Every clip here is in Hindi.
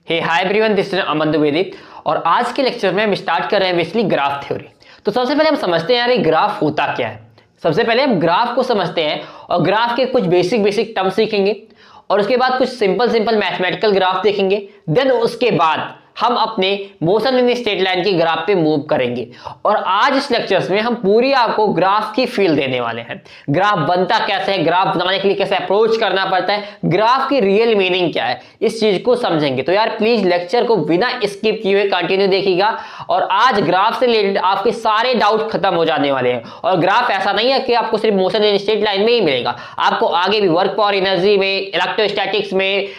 Hey hi everyone, this is Aman Dwivedi और आज के लेक्चर में हम स्टार्ट कर रहे हैं बेसिकली ग्राफ थ्योरी। तो सबसे पहले हम समझते हैं यार ये ग्राफ होता क्या है। सबसे पहले हम ग्राफ को समझते हैं और ग्राफ के कुछ बेसिक टर्म्स सीखेंगे और उसके बाद कुछ सिंपल मैथमेटिकल ग्राफ देखेंगे। देन उसके बाद हम अपने मोशन इन स्ट्रेट लाइन की ग्राफ पे मूव करेंगे और आज इस लेक्चर्स में हम पूरी आपको ग्राफ की फील देने वाले हैं। ग्राफ बनता कैसे है, ग्राफ बनाने के लिए कैसे अप्रोच करना पड़ता है, ग्राफ की रियल मीनिंग क्या है, इस चीज को समझेंगे। तो यार प्लीज लेक्चर को बिना स्किप किए हुए कंटिन्यू देखिएगा और आज ग्राफ से रिलेटेड आपके सारे डाउट खत्म हो जाने वाले हैं। और ग्राफ ऐसा नहीं है कि आपको सिर्फ मोशन इन स्ट्रेट लाइन में ही मिलेगा, आपको आगे भी वर्क पावर एनर्जी में, इलेक्ट्रोस्टैटिक्स में,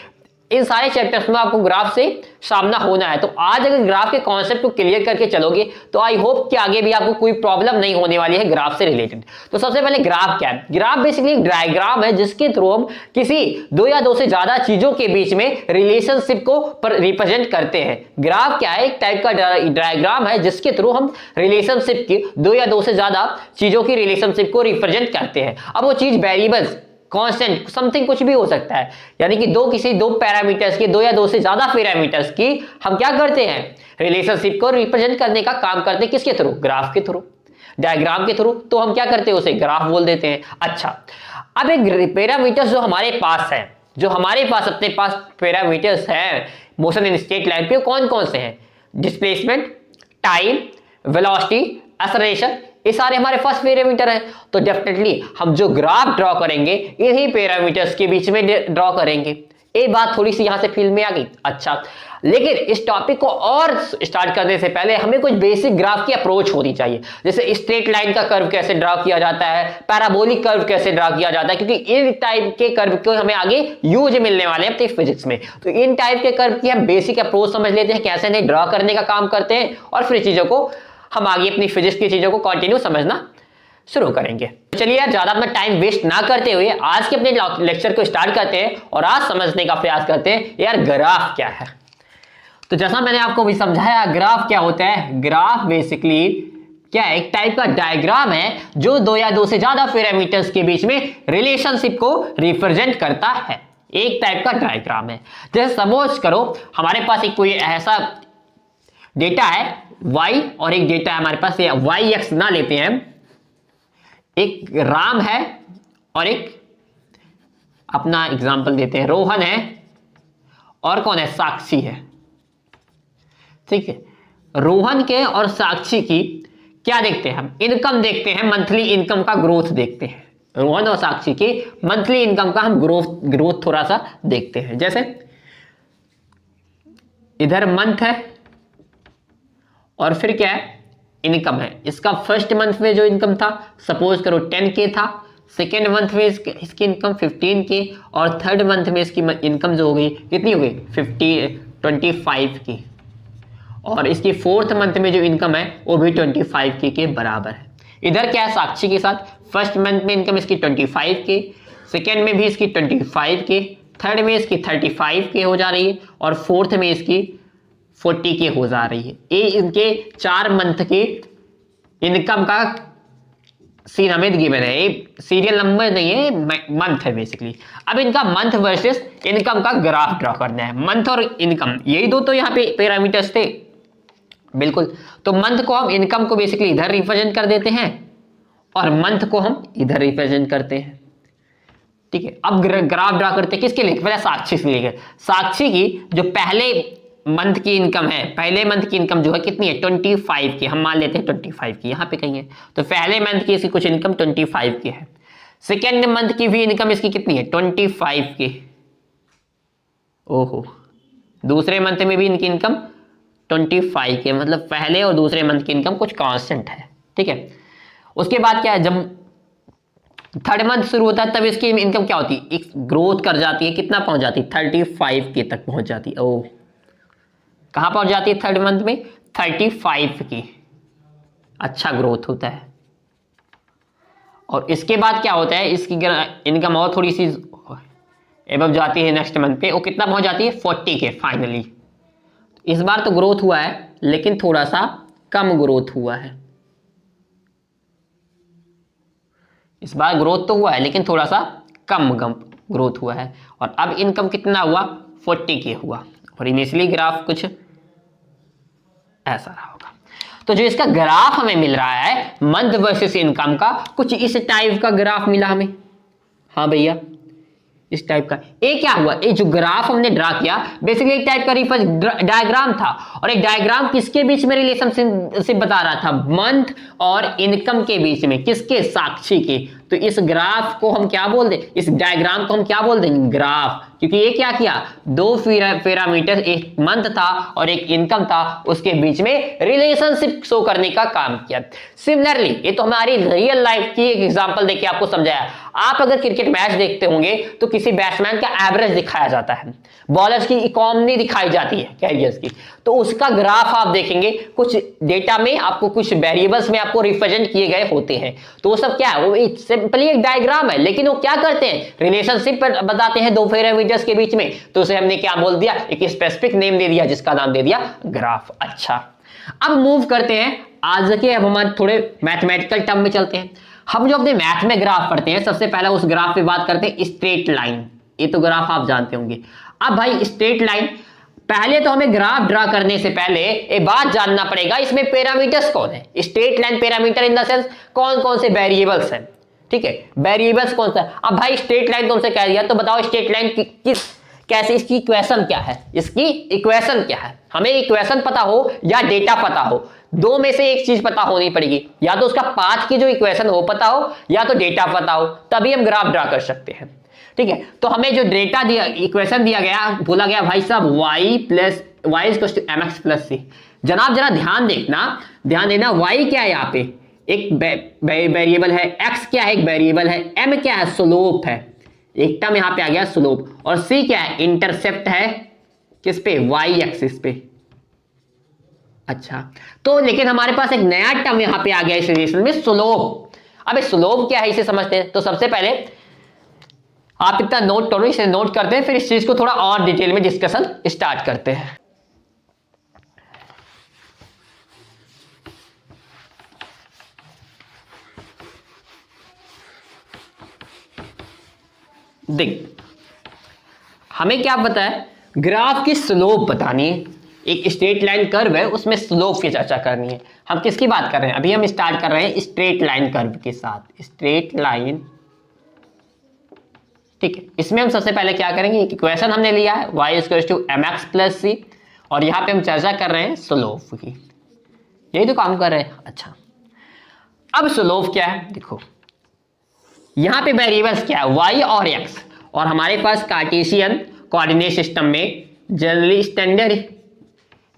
इन सारे चैप्टर्स में आपको ग्राफ से सामना होना है। तो आज अगर ग्राफ के कॉन्सेप्ट को क्लियर करके चलोगे तो आई होप कि आगे भी आपको कोई प्रॉब्लम नहीं होने वाली है ग्राफ से रिलेटेड। तो सबसे पहले ग्राफ क्या है? ग्राफ बेसिकली एक डायग्राम है जिसके थ्रू हम किसी दो या दो से ज्यादा चीजों के बीच में रिलेशनशिप को रिप्रेजेंट करते हैं। ग्राफ क्या है? एक टाइप का डायग्राम है जिसके थ्रू हम रिलेशनशिप की दो या दो से ज्यादा चीजों की रिलेशनशिप को रिप्रेजेंट करते हैं। अब वो चीज वेरिएबल्स, कांस्टेंट, समथिंग कुछ भी हो सकता है, यानी कि किसी दो पैरामीटर्स की, दो या दो से ज्यादा पैरामीटर्स की हम क्या करते हैं? रिलेशनशिप को रिप्रेजेंट करने का काम करते हैं। किसके थ्रू? ग्राफ के थ्रू, डायग्राम के थ्रू। तो हम क्या करते हैं? उसे ग्राफ बोल देते हैं। अच्छा, अब एक पैरामीटर्स जो हमारे पास है, अपने पास पैरामीटर्स है मोशन इन स्ट्रेट लाइन पे, कौन कौन से हैं? डिस्प्लेसमेंट, टाइम, वेलोसिटी, एक्सेलरेशन, ये सारे हमारे फर्स्ट पैरामीटर हैं। तो डेफिनेटली हम जो ग्राफ ड्रॉ करेंगे इन्हीं पैरामीटर्स के बीच में ड्रॉ करेंगे। ये बात थोड़ी सी यहां से फील में आ गई। अच्छा, लेकिन इस टॉपिक को और स्टार्ट करने से पहले हमें कुछ बेसिक ग्राफ की अप्रोच होनी चाहिए। जैसे स्ट्रेट लाइन का कर्व कैसे ड्रॉ किया जाता है, पैराबोलिक कर्व कैसे ड्रॉ किया जाता है, क्योंकि इन टाइप के कर्व को हमें आगे यूज मिलने वाले हैं अपने फिजिक्स में। तो इन टाइप के कर्व की हम बेसिक अप्रोच समझ लेते हैं, कैसे इन्हें ड्रॉ करने का काम करते हैं, और फिर चीजों को हम आगे अपनी फिजिक्स की चीजों को कंटिन्यू समझना शुरू करेंगे। चलिए यार, ज्यादा अपना टाइम वेस्ट ना करते हुए आज के अपने लेक्चर को स्टार्ट करते हैं और आज समझने का प्रयास करते हैं यार ग्राफ क्या है। तो जैसा मैंने आपको भी समझाया, ग्राफ क्या होता है? ग्राफ बेसिकली क्या है? एक टाइप का डायग्राम है जो दो या दो से ज्यादा पैरामीटर्स के बीच में रिलेशनशिप को रिप्रेजेंट करता है। एक टाइप का डायग्राम है। जैसे सपोज करो हमारे पास एक कोई ऐसा डेटा है y और एक डेटा है हमारे पास, ये y x ना लेते हैं, एक राम है और एक अपना एग्जांपल देते हैं, रोहन है और कौन है? साक्षी है। ठीक है, रोहन के और साक्षी की क्या देखते हैं हम? इनकम देखते हैं, मंथली इनकम का ग्रोथ देखते हैं। रोहन और साक्षी की मंथली इनकम का हम ग्रोथ थोड़ा सा देखते हैं। जैसे इधर मंथ है और फिर क्या है? इनकम है। इसका फर्स्ट मंथ में जो इनकम था सपोज करो 10K था, सेकेंड मंथ में इसकी इनकम 15K और थर्ड मंथ में इसकी इनकम जो हो गई कितनी हो गई? 25K। और इसकी फोर्थ मंथ में जो इनकम है वो भी 25K के बराबर है। इधर क्या है? साक्षी के साथ फर्स्ट मंथ में इनकम इसकी 25K, सेकेंड में भी इसकी 25K, थर्ड में इसकी 35K हो जा रही है और फोर्थ में इसकी 40K हो जा रही है। ये इनके 4 मंथ की इनकम का सीन हमें गिवन है। ये सीरियल नंबर नहीं है, मंथ है बेसिकली। अब इनका मंथ वर्सेस इनकम का ग्राफ ड्रॉ करना है। मंथ और इनकम यही दो तो यहाँ पे पैरामीटर्स थे, बिल्कुल। तो मंथ को हम, इनकम को बेसिकली इधर रिप्रेजेंट कर देते हैं और मंथ को हम इधर रिप्रेजेंट करते हैं। ठीक है, अब ग्राफ ड्रॉ करते हैं किसके लिए? पहले साक्षी के लिए। साक्षी की जो पहले मंथ की इनकम है, पहले मंथ की इनकम जो है कितनी है? 25K। हम मान लेते हैं 25K यहां पे कहीं है। तो पहले मंथ की इसकी कुछ इनकम 25K है। सेकेंड मंथ की भी इनकम इसकी कितनी है? 25K। ओहो, दूसरे मंथ में भी इनकी इनकम 25K, मतलब पहले और दूसरे मंथ की इनकम कुछ कांस्टेंट है। ठीक है, उसके बाद क्या है? जब थर्ड मंथ शुरू होता है तब इसकी इनकम क्या होती है? ग्रोथ कर जाती है। कितना पहुंच जाती है? 35K तक पहुंच जाती है। ओह, कहां पहुंच जाती है? थर्ड मंथ में 35K। अच्छा ग्रोथ होता है। और इसके बाद क्या होता है? इसकी इनकम और थोड़ी सी एबव जाती है नेक्स्ट मंथ पे, वो कितना पहुंच जाती है? 40K finally. इस बार तो ग्रोथ हुआ है लेकिन थोड़ा सा कम ग्रोथ हुआ है। इस बार ग्रोथ तो हुआ है लेकिन थोड़ा सा कम ग्रोथ हुआ है। और अब इनकम कितना हुआ? 40K हुआ। और इनिशियली ग्राफ कुछ ऐसा रहा होगा। तो जो इसका ग्राफ हमें मिल रहा है मंथ वर्सेस इनकम का, कुछ इस टाइप का ग्राफ मिला हमें। हाँ भैया, इस टाइप का। ये क्या हुआ, ये जो ग्राफ हमने ड्रा किया बेसिकली एक टाइप का रिफरेंस डायग्राम था, और एक डायग्राम किसके बीच में रिलेशनशिप बता रहा था, मंथ और इनकम के बीच में, किसके, साक्षी के। तो इस ग्राफ को हम क्या बोल दें, इस डायग्राम को हम क्या बोल देंगे, ग्राफ, क्योंकि ये क्या किया, दो पैरामीटर, एक मंथ था और एक इनकम था, उसके बीच में रिलेशनशिप शो करने का काम किया। सिमिलरली ये तो हमारी रियल लाइफ की एक एग्जांपल देके आपको समझाया। आप अगर क्रिकेट मैच देखते होंगे तो किसी बैट्समैन का एवरेज दिखाया जाता है, बॉलर्स की इकोनॉमी दिखाई जाती है, कैरियर्स की, तो उसका ग्राफ आप देखेंगे कुछ डेटा में आपको, कुछ वेरिएबल्स में आपको रिप्रेजेंट किए गए होते हैं। तो वो सब क्या है, वो सिंपली एक डायग्राम है, लेकिन वो क्या करते हैं, रिलेशनशिप बताते हैं दो पैरामीटर्स के बीच में। तो उसे हमने क्या बोल दिया, एक स्पेसिफिक नेम दे दिया, जिसका नाम दे दिया ग्राफ। अच्छा, अब मूव करते हैं आज के, अब हमारे थोड़े मैथमेटिकल टर्म में चलते हैं। हम जो अपने मैथ में ग्राफ पढ़ते हैं, सबसे पहले उस ग्राफ पे बात करते हैं, स्ट्रेट लाइन। ये तो ग्राफ आप जानते होंगे। अब भाई स्ट्रेट लाइन, पहले तो हमें ग्राफ ड्रा करने से पहले एक बात जानना पड़ेगा, इसमें पैरामीटर्स कौन है। Straight line parameter in the sense कौन कौन से वेरिएबल्स हैं, ठीक है, वेरिएबल्स कौन सा। अब भाई स्ट्रेट लाइन तुमसे कह दिया, तो बताओ स्ट्रेट लाइन किस, कैसे, इसकी इक्वेशन क्या है, इसकी इक्वेशन क्या है। हमें इक्वेशन पता हो या डेटा पता हो, दो में से एक चीज पता होनी पड़ेगी, या तो उसका पाथ की जो इक्वेशन हो पता हो, या तो डेटा पता हो, तभी हम ग्राफ ड्रा कर सकते हैं, ठीक है। तो हमें जो डेटा दिया, इक्वेशन दिया गया, बोला गया भाई साहब y plus y equals to mx plus c। जनाब जरा ध्यान देना, y क्या है यहाँ पे, एक वेरिएबल है, x क्या है, एक वेरिएबल है, m क्या है, स्लोप है, एक टर्म यहाँ पे आ गया स्लोप, और c क्या है, इंटरसेप्ट है, किस पे, y एक्सिस पे। अच्छा, तो लेकिन हमारे पास एक नया टर्म यहां पे आ गया इस रिलेशन में, स्लोप। अब स्लोप क्या है इसे समझते हैं। तो सबसे पहले आप इतना नोट करो, इसे नोट करते हैं, फिर इस चीज को थोड़ा और डिटेल में डिस्कशन स्टार्ट करते हैं। देख, हमें क्या पता है, ग्राफ की स्लोप बतानी है। एक स्ट्रेट लाइन कर्व है, उसमें स्लोप की चर्चा करनी है। हम किसकी बात कर रहे हैं, अभी हम स्टार्ट कर रहे हैं स्ट्रेट लाइन कर्व के साथ, स्ट्रेट लाइन, ठीक है। इसमें हम सबसे पहले क्या करेंगे, एक इक्वेशन हमने लिया है y equals to mx plus c, और यहाँ पे हम चर्चा कर रहे हैं स्लोप की, यही तो काम कर रहे हैं। अच्छा, अब स्लोप क्या है, देखो यहाँ पे वेरिएबल्स क्या है, y और x, और हमारे पास कार्टेशियन कोऑर्डिनेट सिस्टम में जनरली स्टैंडर्ड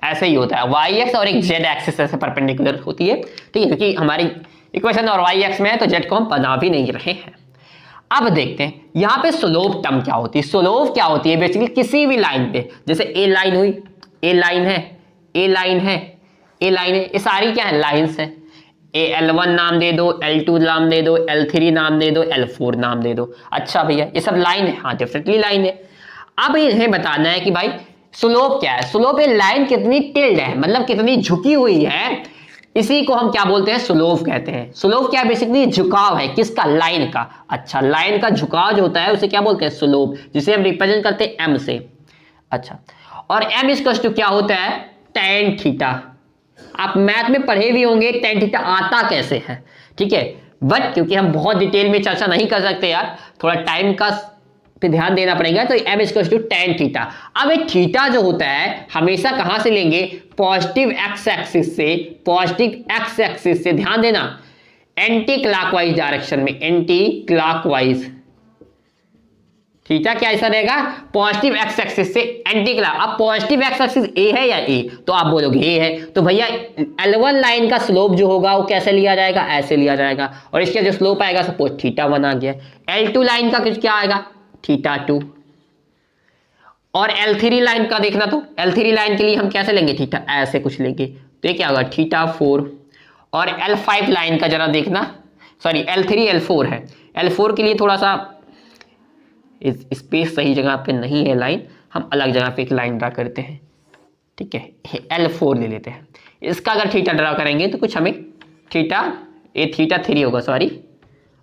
ऐसे ही होता है, वाई एक्स और एक जेड एक्सिस ऐसे परपेंडिकुलर होती है, ठीक है, क्योंकि हमारी इक्वेशन और वाई एक्स में है, तो जेड को हम बना भी नहीं रहे हैं। अब देखते हैं यहाँ पे स्लोप टर्म क्या होती है। स्लोप क्या होती है, बेसिकली किसी भी लाइन पे, जैसे ए लाइन हुई, ए लाइन है, ए लाइन है, ए लाइन है, ये सारी क्या है, लाइन्स है। L1 नाम दे दो, L2 नाम दे दो, L3 नाम दे दो, L4 नाम दे दो। अच्छा भैया, ये सब लाइन है, हाँ डेफिनेटली लाइन है। अब इन्हें बताना है कि भाई स्लोप क्या है। स्लोप ये लाइन कितनी टिल्ड है, मतलब कितनी झुकी हुई है, इसी को हम क्या बोलते हैं, स्लोप कहते हैं। स्लोप क्या है, बेसिकली झुकाव है, किसका, लाइन का। अच्छा, लाइन का झुकाव जो होता है उसे क्या बोलते हैं, स्लोप, जिसे हम रिप्रेजेंट करते हैं m से। अच्छा, और m इक्वल टू क्या होता है, tan थीटा। आप मैथ में पढ़े भी होंगे tan थीटा आता कैसे है, ठीक है, बट क्योंकि हम बहुत डिटेल में चर्चा नहीं कर सकते यार, थोड़ा टाइम का पे ध्यान देना पड़ेगा, तो m equal to tan theta. अब ये थीटा जो होता है हमेशा कहां से लेंगे, पॉजिटिव एक्स एक्सिस से, पॉजिटिव एक्स एक्सिस से, ध्यान देना, एंटी क्लॉकवाइज डायरेक्शन में, एंटी क्लॉकवाइज। थीटा क्या ऐसा रहेगा, पॉजिटिव एक्स एक्सिस से एंटी क्लॉक। अब पॉजिटिव एक्स एक्सिस ए है या ए, तो आप बोलोगे ए है, तो भैया L1 लाइन का स्लोप जो होगा वो कैसे लिया जाएगा, ऐसे लिया जाएगा, और इसका जो स्लोप आएगा सपोज θ1 आ गया। L2 लाइन का कुछ क्या आएगा, θ2, और L3 लाइन का देखना, तो L3 लाइन के लिए हम कैसे लेंगे, थीटा ऐसे कुछ लेंगे, तो ये क्या होगा, θ4। और L5 लाइन का जरा देखना, सॉरी L3 L4 है, L4 के लिए थोड़ा सा स्पेस सही जगह पे नहीं है लाइन, हम अलग जगह पे एक लाइन ड्रा करते हैं, ठीक है, L4 ले लेते हैं। इसका अगर थीटा ड्रा करेंगे तो कुछ हमें थीटा, ये θ3 होगा, सॉरी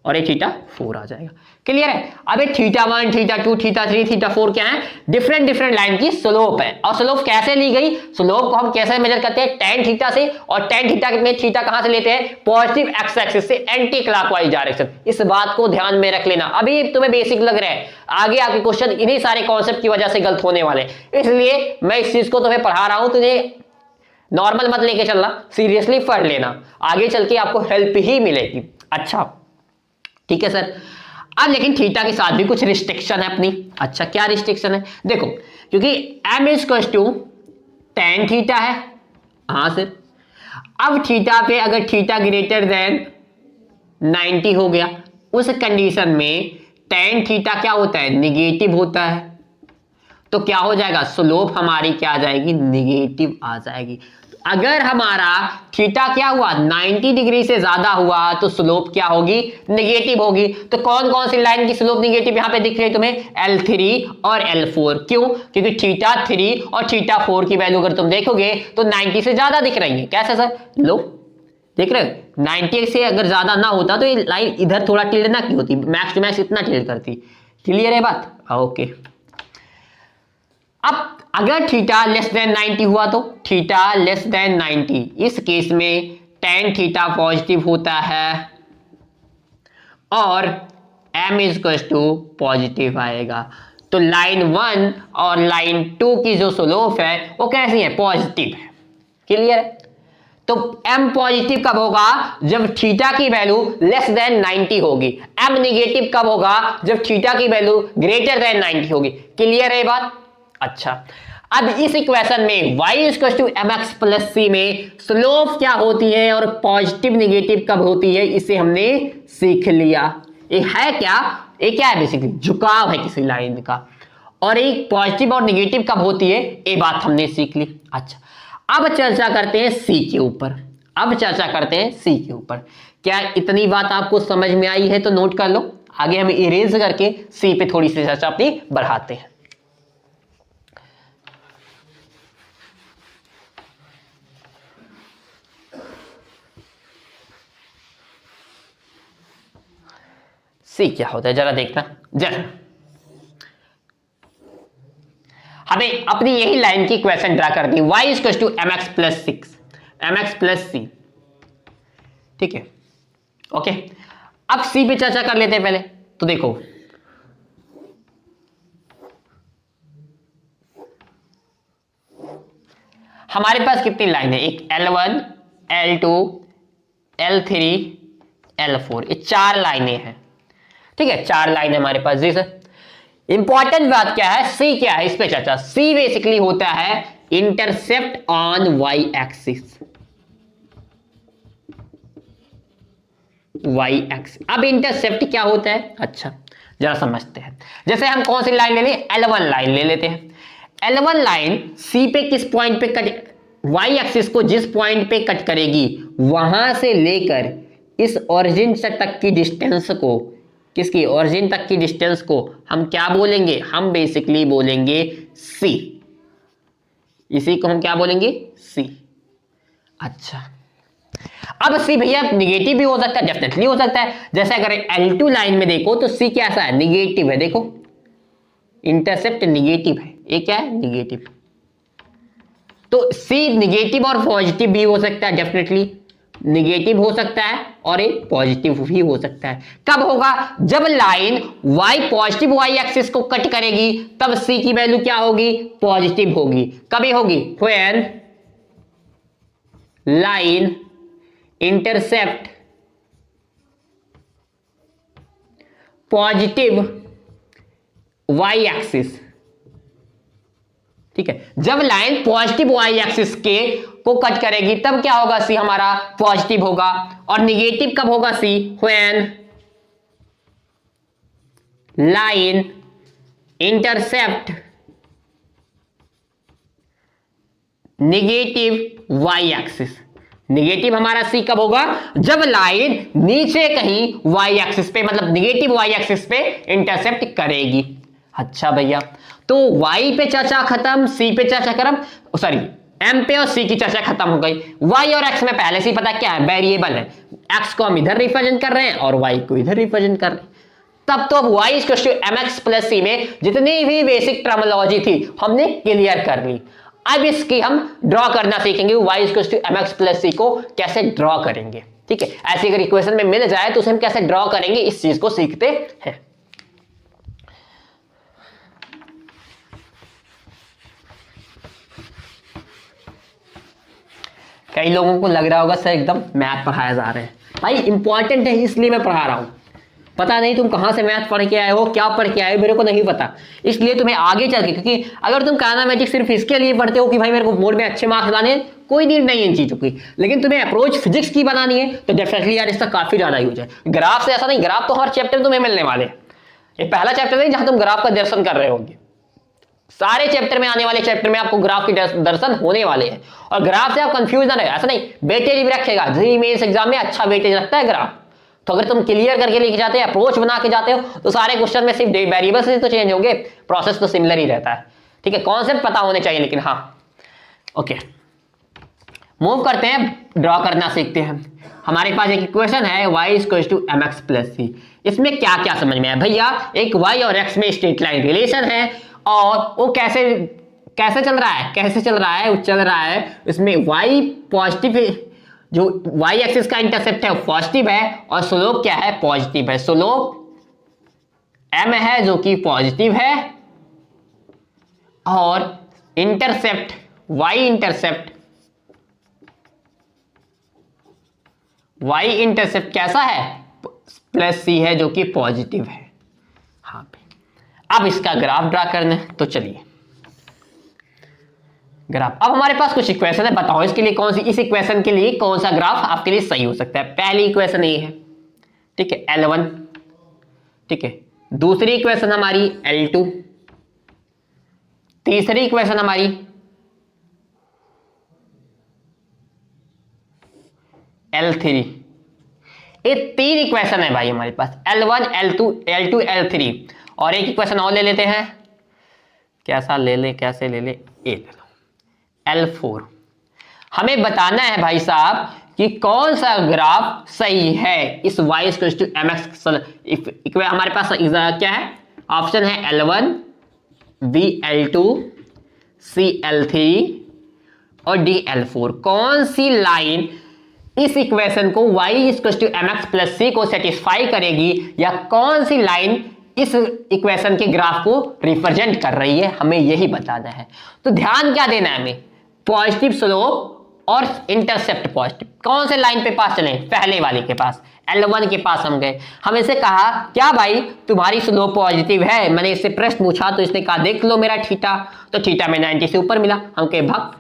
और ये θ4 आ जाएगा। क्लियर है? अब ये θ1, θ2, θ3, θ4 क्या है? डिफरेंट डिफरेंट लाइन की स्लोप है। और स्लोप कैसे ली गई? स्लोप को हम कैसे मेजर करते हैं? tan थीटा से। और tan थीटा में थीटा कहां से लेते हैं? पॉजिटिव एक्स एक्सिस से एंटी क्लॉकवाइज डायरेक्शन। इस बात को ध्यान में रख लेना। अभी तुम्हें बेसिक लग रहा है, आगे आपके क्वेश्चन इन्हीं सारे कॉन्सेप्ट की वजह से गलत होने वाले, इसलिए मैं इस चीज को तुम्हें पढ़ा रहा हूं। तुझे नॉर्मल मत लेके चलना, सीरियसली पढ़ लेना, आगे चल के आपको हेल्प ही मिलेगी। अच्छा ठीक है सर। अब लेकिन थीटा के साथ भी कुछ रिस्ट्रिक्शन है अपनी। अच्छा क्या रिस्ट्रिक्शन है? देखो, क्योंकि m is to tan theta है, हाँ सर। अब थीटा पे अगर थीटा ग्रेटर देन 90 हो गया, उस कंडीशन में tan थीटा क्या होता है? निगेटिव होता है। तो क्या हो जाएगा? स्लोप हमारी क्या आ जाएगी? निगेटिव आ जाएगी। अगर हमारा थीटा क्या हुआ? 90 डिग्री से ज्यादा हुआ तो स्लोप क्या होगी? निगेटिव होगी। तो कौन कौन सी लाइन की स्लोप निगेटिव यहां पे दिख रही है तुम्हें? L3 और L4। क्यों? क्योंकि θ3 और θ4 की वैल्यू अगर तुम देखोगे तो 90 से ज्यादा दिख रही है। कैसे सर? लो देख रहे हो, 90 से अगर ज्यादा ना होता तो ये लाइन इधर थोड़ा टिल्ड ना की होती, मैक्स टू मैक्स इतना टिल्ड करती। क्लियर है बात? ओके। अब अगर थीटा लेस देन 90 हुआ तो थीटा लेस देन 90, इस केस में tan थीटा पॉजिटिव होता है और m इज टू पॉजिटिव आएगा। तो लाइन 1 और लाइन 2 की जो स्लोप है वो कैसी है? पॉजिटिव है। क्लियर है? तो m पॉजिटिव कब होगा? जब थीटा की वैल्यू लेस देन 90 होगी। m निगेटिव कब होगा? जब थीटा की वैल्यू ग्रेटर देन 90 होगी। क्लियर है बात? अच्छा, अब इस इक्वेशन में y equal to mx plus C में स्लोप क्या होती है और पॉजिटिव निगेटिव कब होती है, इसे हमने सीख लिया। ये है क्या? ये क्या है? बेसिकली झुकाव है किसी लाइन का। और एक पॉजिटिव और निगेटिव कब होती है, ये बात हमने सीख ली। अच्छा, अब चर्चा करते हैं सी के ऊपर। अब चर्चा करते हैं सी के ऊपर। क्या इतनी बात आपको समझ में आई है? तो नोट कर लो, आगे हम इरेज करके सी पे थोड़ी सी चर्चा अपनी बढ़ाते हैं। सी क्या होता है जरा देखना। जरा हमें अपनी यही लाइन की इक्वेशन ड्रा कर दी, y equal to mx plus 6, mx plus C. ठीक है, ओके। अब सी पे चर्चा कर लेते हैं पहले। तो देखो, हमारे पास कितनी लाइन है? एक L1, L2, L3, L4, ये 4 लाइनें हैं। ठीक है, 4 लाइन है हमारे पास। जी सर। इंपॉर्टेंट बात क्या है? सी क्या है, इस पे चर्चा। सी बेसिकली होता है intercept on Y axis. Y axis. अब इंटरसेप्ट क्या होता है? अच्छा जरा समझते हैं। जैसे हम कौन सी लाइन ले लें? L1 लाइन ले लेते हैं। L1 लाइन सी पे किस पॉइंट पे कट, वाई एक्सिस को जिस पॉइंट पे कट करेगी वहां से लेकर इस ओरिजिन तक की डिस्टेंस को, किसकी? ओरिजिन तक की डिस्टेंस को हम क्या बोलेंगे? हम बेसिकली बोलेंगे सी। इसी को हम क्या बोलेंगे? सी। अच्छा, अब सी भैया निगेटिव भी हो सकता है, डेफिनेटली हो सकता है। जैसे अगर L2 लाइन में देखो तो सी कैसा है? निगेटिव है। देखो, इंटरसेप्ट निगेटिव है, ये क्या है? निगेटिव। तो सी निगेटिव और पॉजिटिव भी हो सकता है, डेफिनेटली निगेटिव हो सकता है और एक पॉजिटिव भी हो सकता है। कब होगा? जब line y positive y axis को कट करेगी तब c की वैल्यू क्या होगी? पॉजिटिव होगी। कभी होगी? When line intercept positive y axis. ठीक है, जब लाइन पॉजिटिव y एक्सिस के को कट करेगी तब क्या होगा? सी हमारा पॉजिटिव होगा। और निगेटिव कब होगा? See when line intercept negative y axis. Negative हमारा सी कब होगा? जब लाइन नीचे कहीं y एक्सिस पे, मतलब निगेटिव y एक्सिस पे इंटरसेप्ट करेगी। अच्छा भैया, तो y पे चर्चा खत्म, c पे चर्चा खत्म, सॉरी m पे और c की चर्चा खत्म हो गई। y और x में पहले से ही पता क्या है? वेरिएबल है। x को हम इधर रिप्रेजेंट कर रहे हैं और y को इधर रिप्रेजेंट कर रहे हैं। तब तो अब y equal to mx plus c में जितनी भी बेसिक टर्मिनोलॉजी थी हमने क्लियर कर ली। अब इसकी हम ड्रॉ करना सीखेंगे, y equal to mx plus c को कैसे ड्रॉ करेंगे। ठीक है, ऐसी अगर इक्वेशन में मिल जाए तो उसे हम कैसे ड्रॉ करेंगे, इस चीज को सीखते हैं। कई लोगों को लग रहा होगा सर एकदम मैथ पढ़ाया जा रहा है। भाई इंपॉर्टेंट है इसलिए मैं पढ़ा रहा हूं। पता नहीं तुम कहां से मैथ पढ़ के आए हो, क्या पढ़ के आए हो, मेरे को नहीं पता। इसलिए तुम्हें आगे चल के, क्योंकि अगर तुम ट्रिग्नोमेट्री सिर्फ इसके लिए पढ़ते हो कि भाई मेरे को बोर्ड में अच्छे मार्क्स लाने, कोई नीड नहीं है इन चीजों की, लेकिन तुम्हें अप्रोच फिजिक्स की बनानी है तो डेफिनेटली यार इसका काफी ज्यादा यूज है। ग्राफ से ऐसा नहीं, ग्राफ तो हर चैप्टर तुम्हें मिलने वाले हैं। ये पहला चैप्टर नहीं जहां तुम ग्राफ का दर्शन कर रहे होंगे, सारे चैप्टर में, आने वाले चैप्टर में आपको ग्राफ के दर्शन होने वाले हैं। और ग्राफ से आप कंफ्यूज ना रहे, ऐसा नहीं वेटेज भी रखेगा, जी मेंस एग्जाम में अच्छा वेटेज रखता है ग्राफ। तो अगर तुम क्लियर करके लेके जाते हो, अप्रोच बना के जाते हो, तो सारे क्वेश्चन में सिर्फ वेरिएबल्स ही तो चेंज होंगे, प्रोसेस तो सिमिलर ही रहता है। ठीक है, कॉन्सेप्ट पता होने चाहिए लेकिन। हाँ ओके, मूव करते हैं, ड्रॉ करना सीखते हैं। हमारे पास एक इक्वेशन है y equal to mx plus c। इसमें क्या क्या समझ में आया भैया, एक y और x में स्ट्रेट लाइन रिलेशन है और वो कैसे चल रहा है, वो चल रहा है इसमें y पॉजिटिव, जो y एक्सिस का इंटरसेप्ट है पॉजिटिव है और स्लोप क्या है, पॉजिटिव है। स्लोप m है जो कि पॉजिटिव है और इंटरसेप्ट y इंटरसेप्ट कैसा है, प्लस c है जो कि पॉजिटिव है। हाँ अब इसका ग्राफ ड्रा करना है, तो चलिए ग्राफ। अब हमारे पास कुछ इक्वेशन है, बताओ इसके लिए कौन सी, इस इक्वेशन के लिए कौन सा ग्राफ आपके लिए सही हो सकता है। पहली इक्वेशन ये है, ठीक है, L1, ठीक है। दूसरी इक्वेशन हमारी L2, तीसरी इक्वेशन हमारी L3। ये तीन इक्वेशन है भाई हमारे पास, L1, L2, L3। और एक इक्वेशन और ले लेते हैं, कैसे ले ले, ये ले लो L4। हमें बताना है भाई साहब कि कौन सा ग्राफ सही है इस y इक्वल टू mx। हमारे पास क्या है, ऑप्शन है L1, B L2, C L3 और D L4। कौन सी लाइन इस इक्वेशन को y equal to mx plus c को सेटिस्फाई करेगी, या कौन सी लाइन इस इक्वेशन के ग्राफ को रिप्रेजेंट कर रही है, हमें यही बताना है। तो ध्यान क्या देना है हमें, पॉजिटिव स्लोप और इंटरसेप्ट पॉजिटिव। कौन से लाइन पे पास चले, पहले वाले के पास, L1 के पास हम गए। हम इसे कहा क्या भाई तुम्हारी स्लोप पॉजिटिव है, मैंने इससे प्रश्न पूछा तो इसने कहा देख लो मेरा थीटा, तो थीटा में 90 से ऊपर मिला। हम कहे भक्त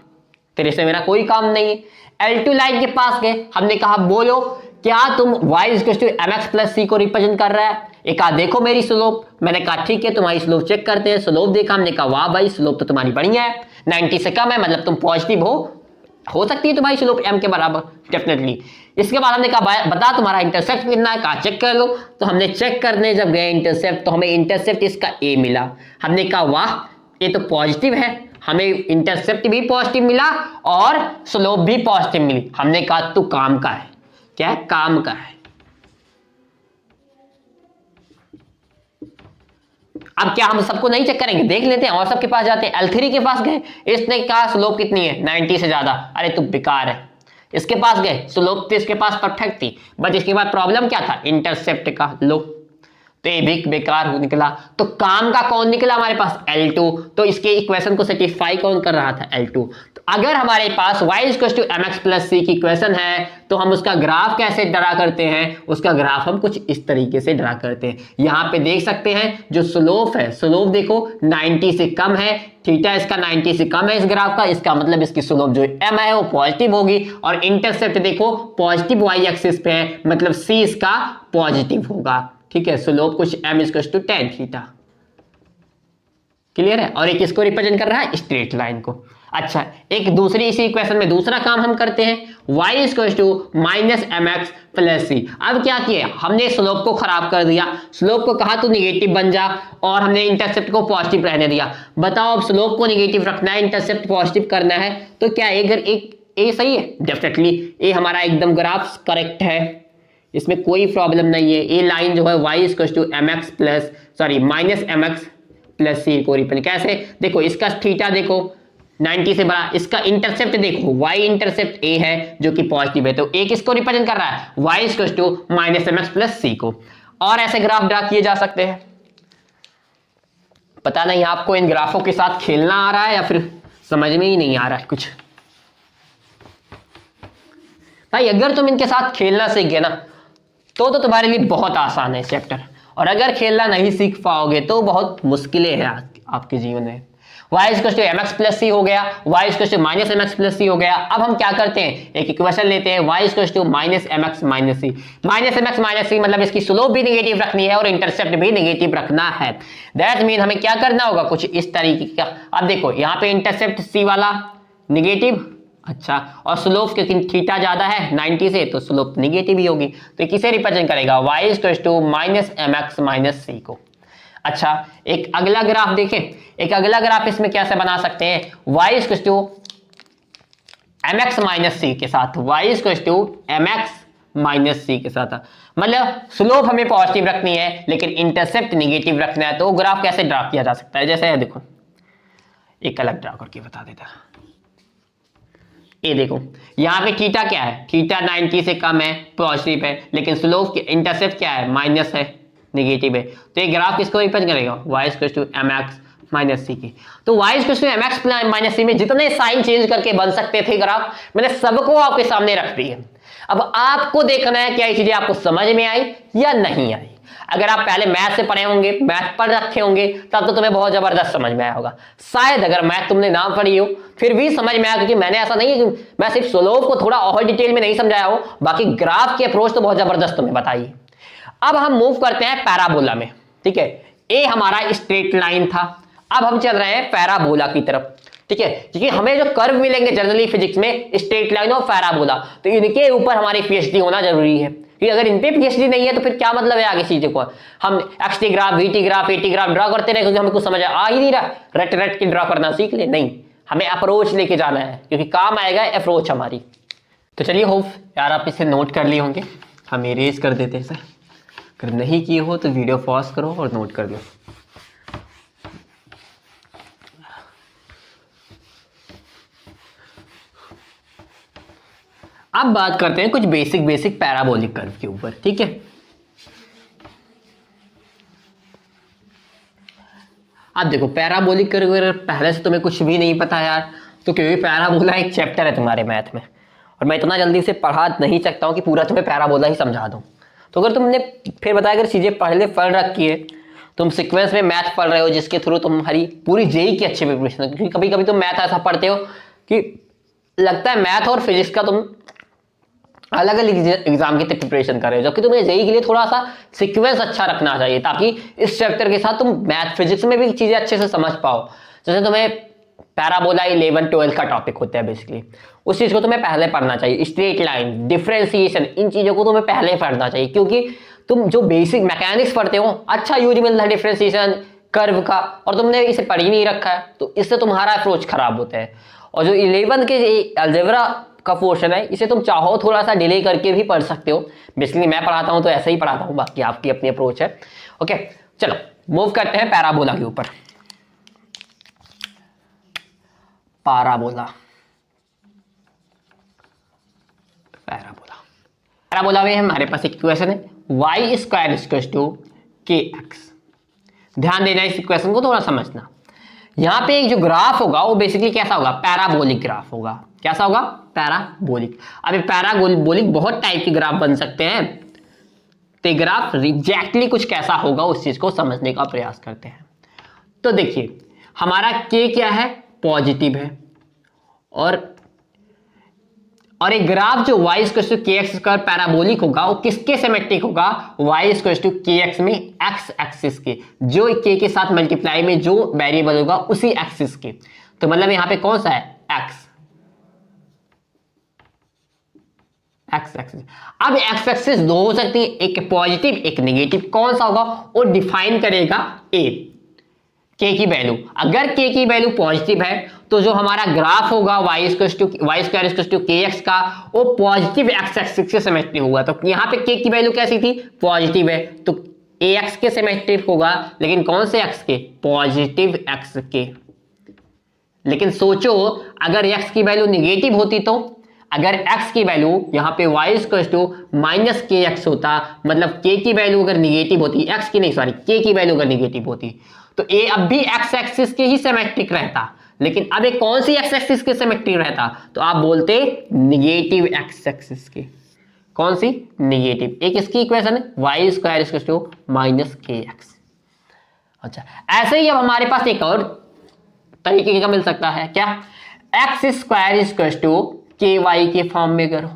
तेरे से मेरा कोई काम नहीं है। L2 लाइन के पास गए, हमने कहा बोलो क्या तुम y equal to mx plus c को रिप्रेजेंट कर रहा है। एक देखो मेरी स्लोप, मैंने कहा ठीक है तुम्हारी स्लोप चेक करते हैं। स्लोप देखा, हमने कहा वाह भाई स्लोप तो तुम्हारी बढ़िया है, 90 से कम है, मतलब तुम पॉजिटिव हो सकती है तुम्हारी स्लोप m के बराबर डेफिनेटली। इसके बाद हमने कहा बता तुम्हारा इंटरसेप्ट कितना है, कहा चेक कर लो। तो हमने चेक करने जब गए इंटरसेप्ट, तो हमें इंटरसेप्ट इसका a मिला। हमने कहा वाह ये तो पॉजिटिव है, हमें इंटरसेप्ट भी पॉजिटिव मिला और स्लोप भी पॉजिटिव मिली। हमने कहा तू काम का है, क्या है, काम का है। अब क्या हम सबको नहीं चेक करेंगे, देख लेते हैं और सबके पास जाते हैं। L3 के पास गए, इसने कहा स्लोप कितनी है, 90 से ज्यादा, अरे तू बेकार है। इसके पास गए, स्लोप तो इसके पास परफेक्ट थी, बट इसके बाद प्रॉब्लम क्या था, इंटरसेप्ट का लो, तो ये भी बेकार निकला। तो काम का कौन निकला हमारे पास, L2। तो इसके इक्वेशन को सेटिस्फाई कौन कर रहा था, L2। तो अगर हमारे पास y equal to mx plus c की इक्वेशन है, तो हम उसका ग्राफ कैसे ड्रा करते हैं, उसका ग्राफ हम कुछ इस तरीके से ड्रा करते हैं। यहाँ पे देख सकते हैं जो स्लोप है, स्लोप देखो 90 से कम है, थीटा इसका 90 से कम है इस ग्राफ का, इसका मतलब इसकी स्लोप जो m है वो पॉजिटिव होगी। और इंटरसेप्ट देखो पॉजिटिव y एक्सिस पे है, मतलब c इसका पॉजिटिव होगा। ठीक है, स्लोप कुछ m equal to tan theta, clear है। और एक इसको रिप्रेजेंट कर रहा है स्ट्रेट लाइन को। अच्छा, एक दूसरी इसी इक्वेशन में दूसरा काम हम करते हैं, y equal to minus mx plus c। अब क्या किया, हमने स्लोप को खराब कर दिया, स्लोप को कहा तो निगेटिव बन जा, और हमने इंटरसेप्ट को पॉजिटिव रहने दिया। बताओ अब स्लोप को निगेटिव रखना है, इंटरसेप्ट पॉजिटिव करना है, तो क्या एक ए सही है, डेफिनेटली ए हमारा एकदम ग्राफ करेक्ट है। इसमें कोई प्रॉब्लम नहीं है। ये लाइन जो है y equal to mx plus minus mx plus c को रिप्रेजेंट, कैसे देखो इसका थीटा देखो 90 से बड़ा, इसका इंटरसेप्ट देखो y इंटरसेप्ट a है जो कि पॉजिटिव है, तो a किसको रिप्रेजेंट कर रहा है y equal to minus mx plus c को। और ऐसे ग्राफ ड्रा किए जा सकते हैं। पता नहीं आपको इन ग्राफों के साथ खेलना आ रहा है या फिर समझ में ही नहीं आ रहा है कुछ। भाई अगर तुम इनके साथ खेलना सीख गए ना तो तुम्हारे लिए बहुत आसान है चैप्टर, और अगर खेलना नहीं सीख पाओगे तो बहुत मुश्किलें हैं आपके जीवन में। y equal to mx plus c हो गया, y equal to minus mx plus c हो गया। अब हम क्या करते हैं, एक इक्वेशन लेते हैं y equal to minus mx minus c। Minus mx minus c मतलब इसकी स्लोप भी नेगेटिव रखनी है और इंटरसेप्ट भी नेगेटिव रखना है। दैट मीन हमें क्या करना होगा, कुछ इस तरीके का। अब देखो यहाँ पे इंटरसेप्ट c वाला नेगेटिव, अच्छा, और स्लोप क्योंकि थीटा ज्यादा है 90 से तो स्लोप नेगेटिव ही होगी, तो किसे रिप्रेजेंट करेगा y equal to minus mx minus c को। अच्छा, एक अगला ग्राफ देखें, एक अगला ग्राफ इसमें कैसे बना सकते हैं, y equal to mx minus c के साथ, y equal to mx minus c के साथ, मतलब स्लोप हमें पॉजिटिव रखनी है लेकिन इंटरसेप्ट नेगेटिव रखना है। तो ग्राफ कैसे ड्रा किया जा सकता है, जैसे है देखो, एक अलग ड्रा करके बता देता। ये देखो यहाँ पे थीटा क्या है, थीटा 90 से कम है, पॉजिटिव है, लेकिन स्लोप इंटरसेप्ट क्या है, माइनस है, नेगेटिव है। तो ये ग्राफ किसको रिप्रेजेंट करेगा, y equal to mx minus c की। तो y equal to mx minus c में जितने साइन चेंज करके बन सकते थे ग्राफ, मैंने सबको आपके सामने रख दी है। अब आपको देखना है क्या ये चीजें आपको समझ में आई या नहीं आई। अगर आप पहले मैथ से पढ़े होंगे, मैथ पढ़ रखे होंगे, तब तो तुम्हें बहुत जबरदस्त समझ में आया होगा। शायद अगर मैथ तुमने ना पढ़ी हो फिर भी समझ में आया, क्योंकि मैंने ऐसा नहीं है कि मैं सिर्फ स्लोप को थोड़ा और डिटेल में नहीं समझाया हो, बाकी ग्राफ की अप्रोच तो बहुत जबरदस्त तुम्हें बताई। अब हम मूव करते हैं पैराबोला में, ठीक है। ए हमारा स्ट्रेट लाइन था, अब हम चल रहे हैं पैराबोला की तरफ, ठीक है, क्योंकि हमें जो कर्व मिलेंगे जनरली फिजिक्स में स्ट्रेट लाइन और पैराबोला, तो इनके ऊपर हमारी पीएचडी होना जरूरी है। कि अगर इन पे पीएचडी नहीं है तो फिर क्या मतलब है आगे चीजों को। हम XT graph, VT graph, AT graph draw करते रहे क्योंकि हमें कुछ समझ आ ही नहीं रहा, रट रट के ड्रा करना सीख ले, नहीं, हमें अप्रोच लेके जाना है क्योंकि काम आएगा अप्रोच हमारी। तो चलिए होप यार आप इसे नोट कर लिए होंगे, हम इरेज कर देते हैं सर, अगर नहीं किए हो तो वीडियो पॉज करो और नोट कर लो। अब बात करते हैं कुछ बेसिक पैराबोलिक कर्व के ऊपर, ठीक है। अब देखो पैराबोलिक कर्व पहले से तुम्हें कुछ भी नहीं पता यार, तो क्योंकि पैराबोला एक चैप्टर है तुम्हारे मैथ में और मैं इतना जल्दी से पढ़ा नहीं सकता हूं कि पूरा तुम्हें पैराबोला ही समझा दूं। तो अगर तुमने फिर बताया, अगर चीजें पहले पढ़ रखी है, तुम सीक्वेंस में मैथ पढ़ रहे हो जिसके थ्रू तुम्हारी पूरी जेई की अच्छी प्रिपरेशन है, क्योंकि कभी कभी तुम मैथ ऐसा पढ़ते हो कि लगता है मैथ और फिजिक्स का तुम अलग अलग एग्जाम की प्रिपरेशन कर रहे हो, जबकि तुम्हें जेई के लिए थोड़ा सा सीक्वेंस अच्छा रखना चाहिए ताकि इस चैप्टर के साथ तुम मैथ फिजिक्स में भी चीजें अच्छे से समझ पाओ। जैसे तुम्हें पैराबोला 11-12 का टॉपिक होता है बेसिकली, उस चीज को तुम्हें पहले पढ़ना चाहिए। स्ट्रेट लाइन, डिफरेंशिएशन, इन चीजों को तुम्हें पहले पढ़ना चाहिए, क्योंकि तुम जो बेसिक मैकेनिक्स पढ़ते हो अच्छा यूज मिलता है डिफरेंशिएशन कर्व का, और तुमने इसे पढ़ ही नहीं रखा है तो इससे तुम्हारा अप्रोच खराब होता है। और जो 11 के अलजेब्रा का पोर्शन है इसे तुम चाहो थोड़ा सा डिले करके भी पढ़ सकते हो। बेसिकली मैं पढ़ाता हूं तो ऐसे ही पढ़ाता हूं, बाकी आपकी अपनी अप्रोच है। ओके चलो मूव करते हैं पैराबोला के ऊपर। पैराबोला पैराबोला में हमारे पास एक इक्वेशन है y square equal to kx। ध्यान देना इस इक्वेशन को, थोड़ा समझना। यहाँ पे एक जो ग्राफ होगा वो बेसिकली कैसा होगा, पैराबोलिक ग्राफ होगा। कैसा होगा, पैराबोलिक। अब पैराबोलिक बहुत टाइप के ग्राफ बन सकते हैं, तो ग्राफ एग्जैक्टली कुछ कैसा होगा उस चीज को समझने का प्रयास करते हैं। तो देखिए हमारा k क्या है, पॉजिटिव है, और एक ग्राफ जो y equal to kx square parabolic होगा वो किसके सिमेट्रिक होगा, y इक्वल टू kx में x एक्सिस के, जो k के साथ मल्टीप्लाई में जो वेरिएबल होगा उसी एक्सिस के। तो मतलब यहाँ पे कौन सा है, x एक्सिस। अब x एक्सिस दो हो सकती है, एक पॉजिटिव एक नेगेटिव, कौन सा होगा वो डिफाइन करेगा a। के की वैल्यू, अगर के की वैल्यू पॉजिटिव है तो जो हमारा ग्राफ होगा y स्क्वायर के एक्स का, वो पॉजिटिव एक्स एक्सिस के सिमेट्रिक होगा। तो यहाँ पे के की वैल्यू कैसी थी, पॉजिटिव है, तो ए एक्स के सिमेट्रिक होगा, लेकिन कौन से एक्स के, पॉजिटिव एक्स के। लेकिन सोचो अगर x की वैल्यू निगेटिव होती तो, अगर x की वैल्यू यहाँ पे y माइनस के एक्स होता, मतलब k की वैल्यू अगर निगेटिव होती, x की नहीं सॉरी k की वैल्यू अगर निगेटिव होती, तो a अब भी x एक्सिस के ही सिमेट्रिक रहता, लेकिन अब एक कौन सी x एक्सिस के सिमेट्रिक रहता, तो आप बोलते निगेटिव x एक्सिस के। कौन सी, निगेटिव। एक इसकी इक्वेशन है y स्क्वायर माइनस के एक्स। अच्छा, ऐसे ही अब हमारे पास एक और तरीके का मिल सकता है, क्या, एक्स स्क्वायर के वाई के फॉर्म में करो,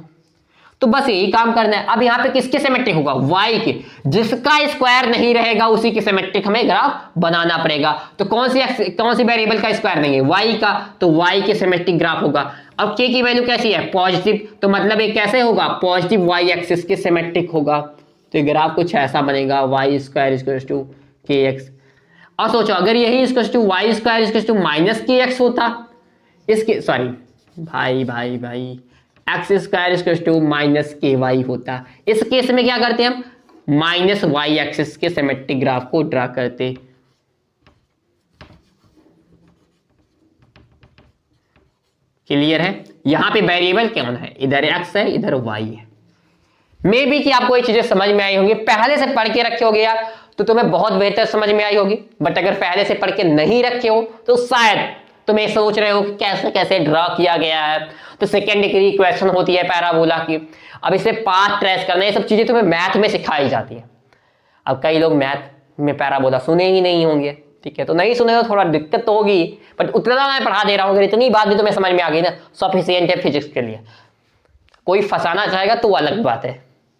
तो बस यही काम करना है। अब यहां पे किसके सिमेट्रिक होगा, वाई के, जिसका स्क्वायर नहीं रहेगा उसी के सिमेट्रिक हमें ग्राफ बनाना पड़ेगा। तो कौन सी वेरिएबल का स्क्वायर नहीं है, वाई का, तो वाई के सिमेट्रिक ग्राफ होगा। अब के की वैल्यू कैसी है, पॉजिटिव, तो मतलब ये कैसे होगा, पॉजिटिव वाई एक्सिस के सिमेट्रिक होगा। तो ये ग्राफ कुछ ऐसा बनेगा, वाई स्क्वायर के एक्स। और सोचो अगर यही वाई स्क्वायर माइनस के एक्स होता, इसके सॉरी भाई एक्स स्क्वायर माइनस के वाई होता, इस केस में क्या करते हम, माइनस वाई एक्सिस के सिमेट्रिक ग्राफ को ड्रा करते। क्लियर है, यहां पे वेरिएबल कौन है, इधर एक्स है इधर वाई है। मे बी कि आपको ये चीजें समझ में आई होंगी, पहले से पढ़ के रखे होगे यार तो तुम्हें बहुत बेहतर समझ में आई होगी, बट अगर पहले से पढ़ के नहीं रखे हो तो शायद तुम्हें सोच रहे हो कि कैसे कैसे ड्रा किया गया है। तो सेकेंड डिग्री इक्वेशन होती है पैराबोला की, अब इसे पाथ ट्रेस करना, ये सब चीजें तुम्हें मैथ में सिखाई जाती है। अब कई लोग मैथ में पैराबोला सुने ही नहीं होंगे, ठीक है, तो नहीं सुने तो थोड़ा दिक्कत तो होगी, बट उतना मैं पढ़ा दे रहा हूँ, अगर इतनी बात भी तुम्हें समझ में आ गई ना, सफिशिएंट है फिजिक्स के लिए। कोई फंसाना चाहेगा तो अलग बात है,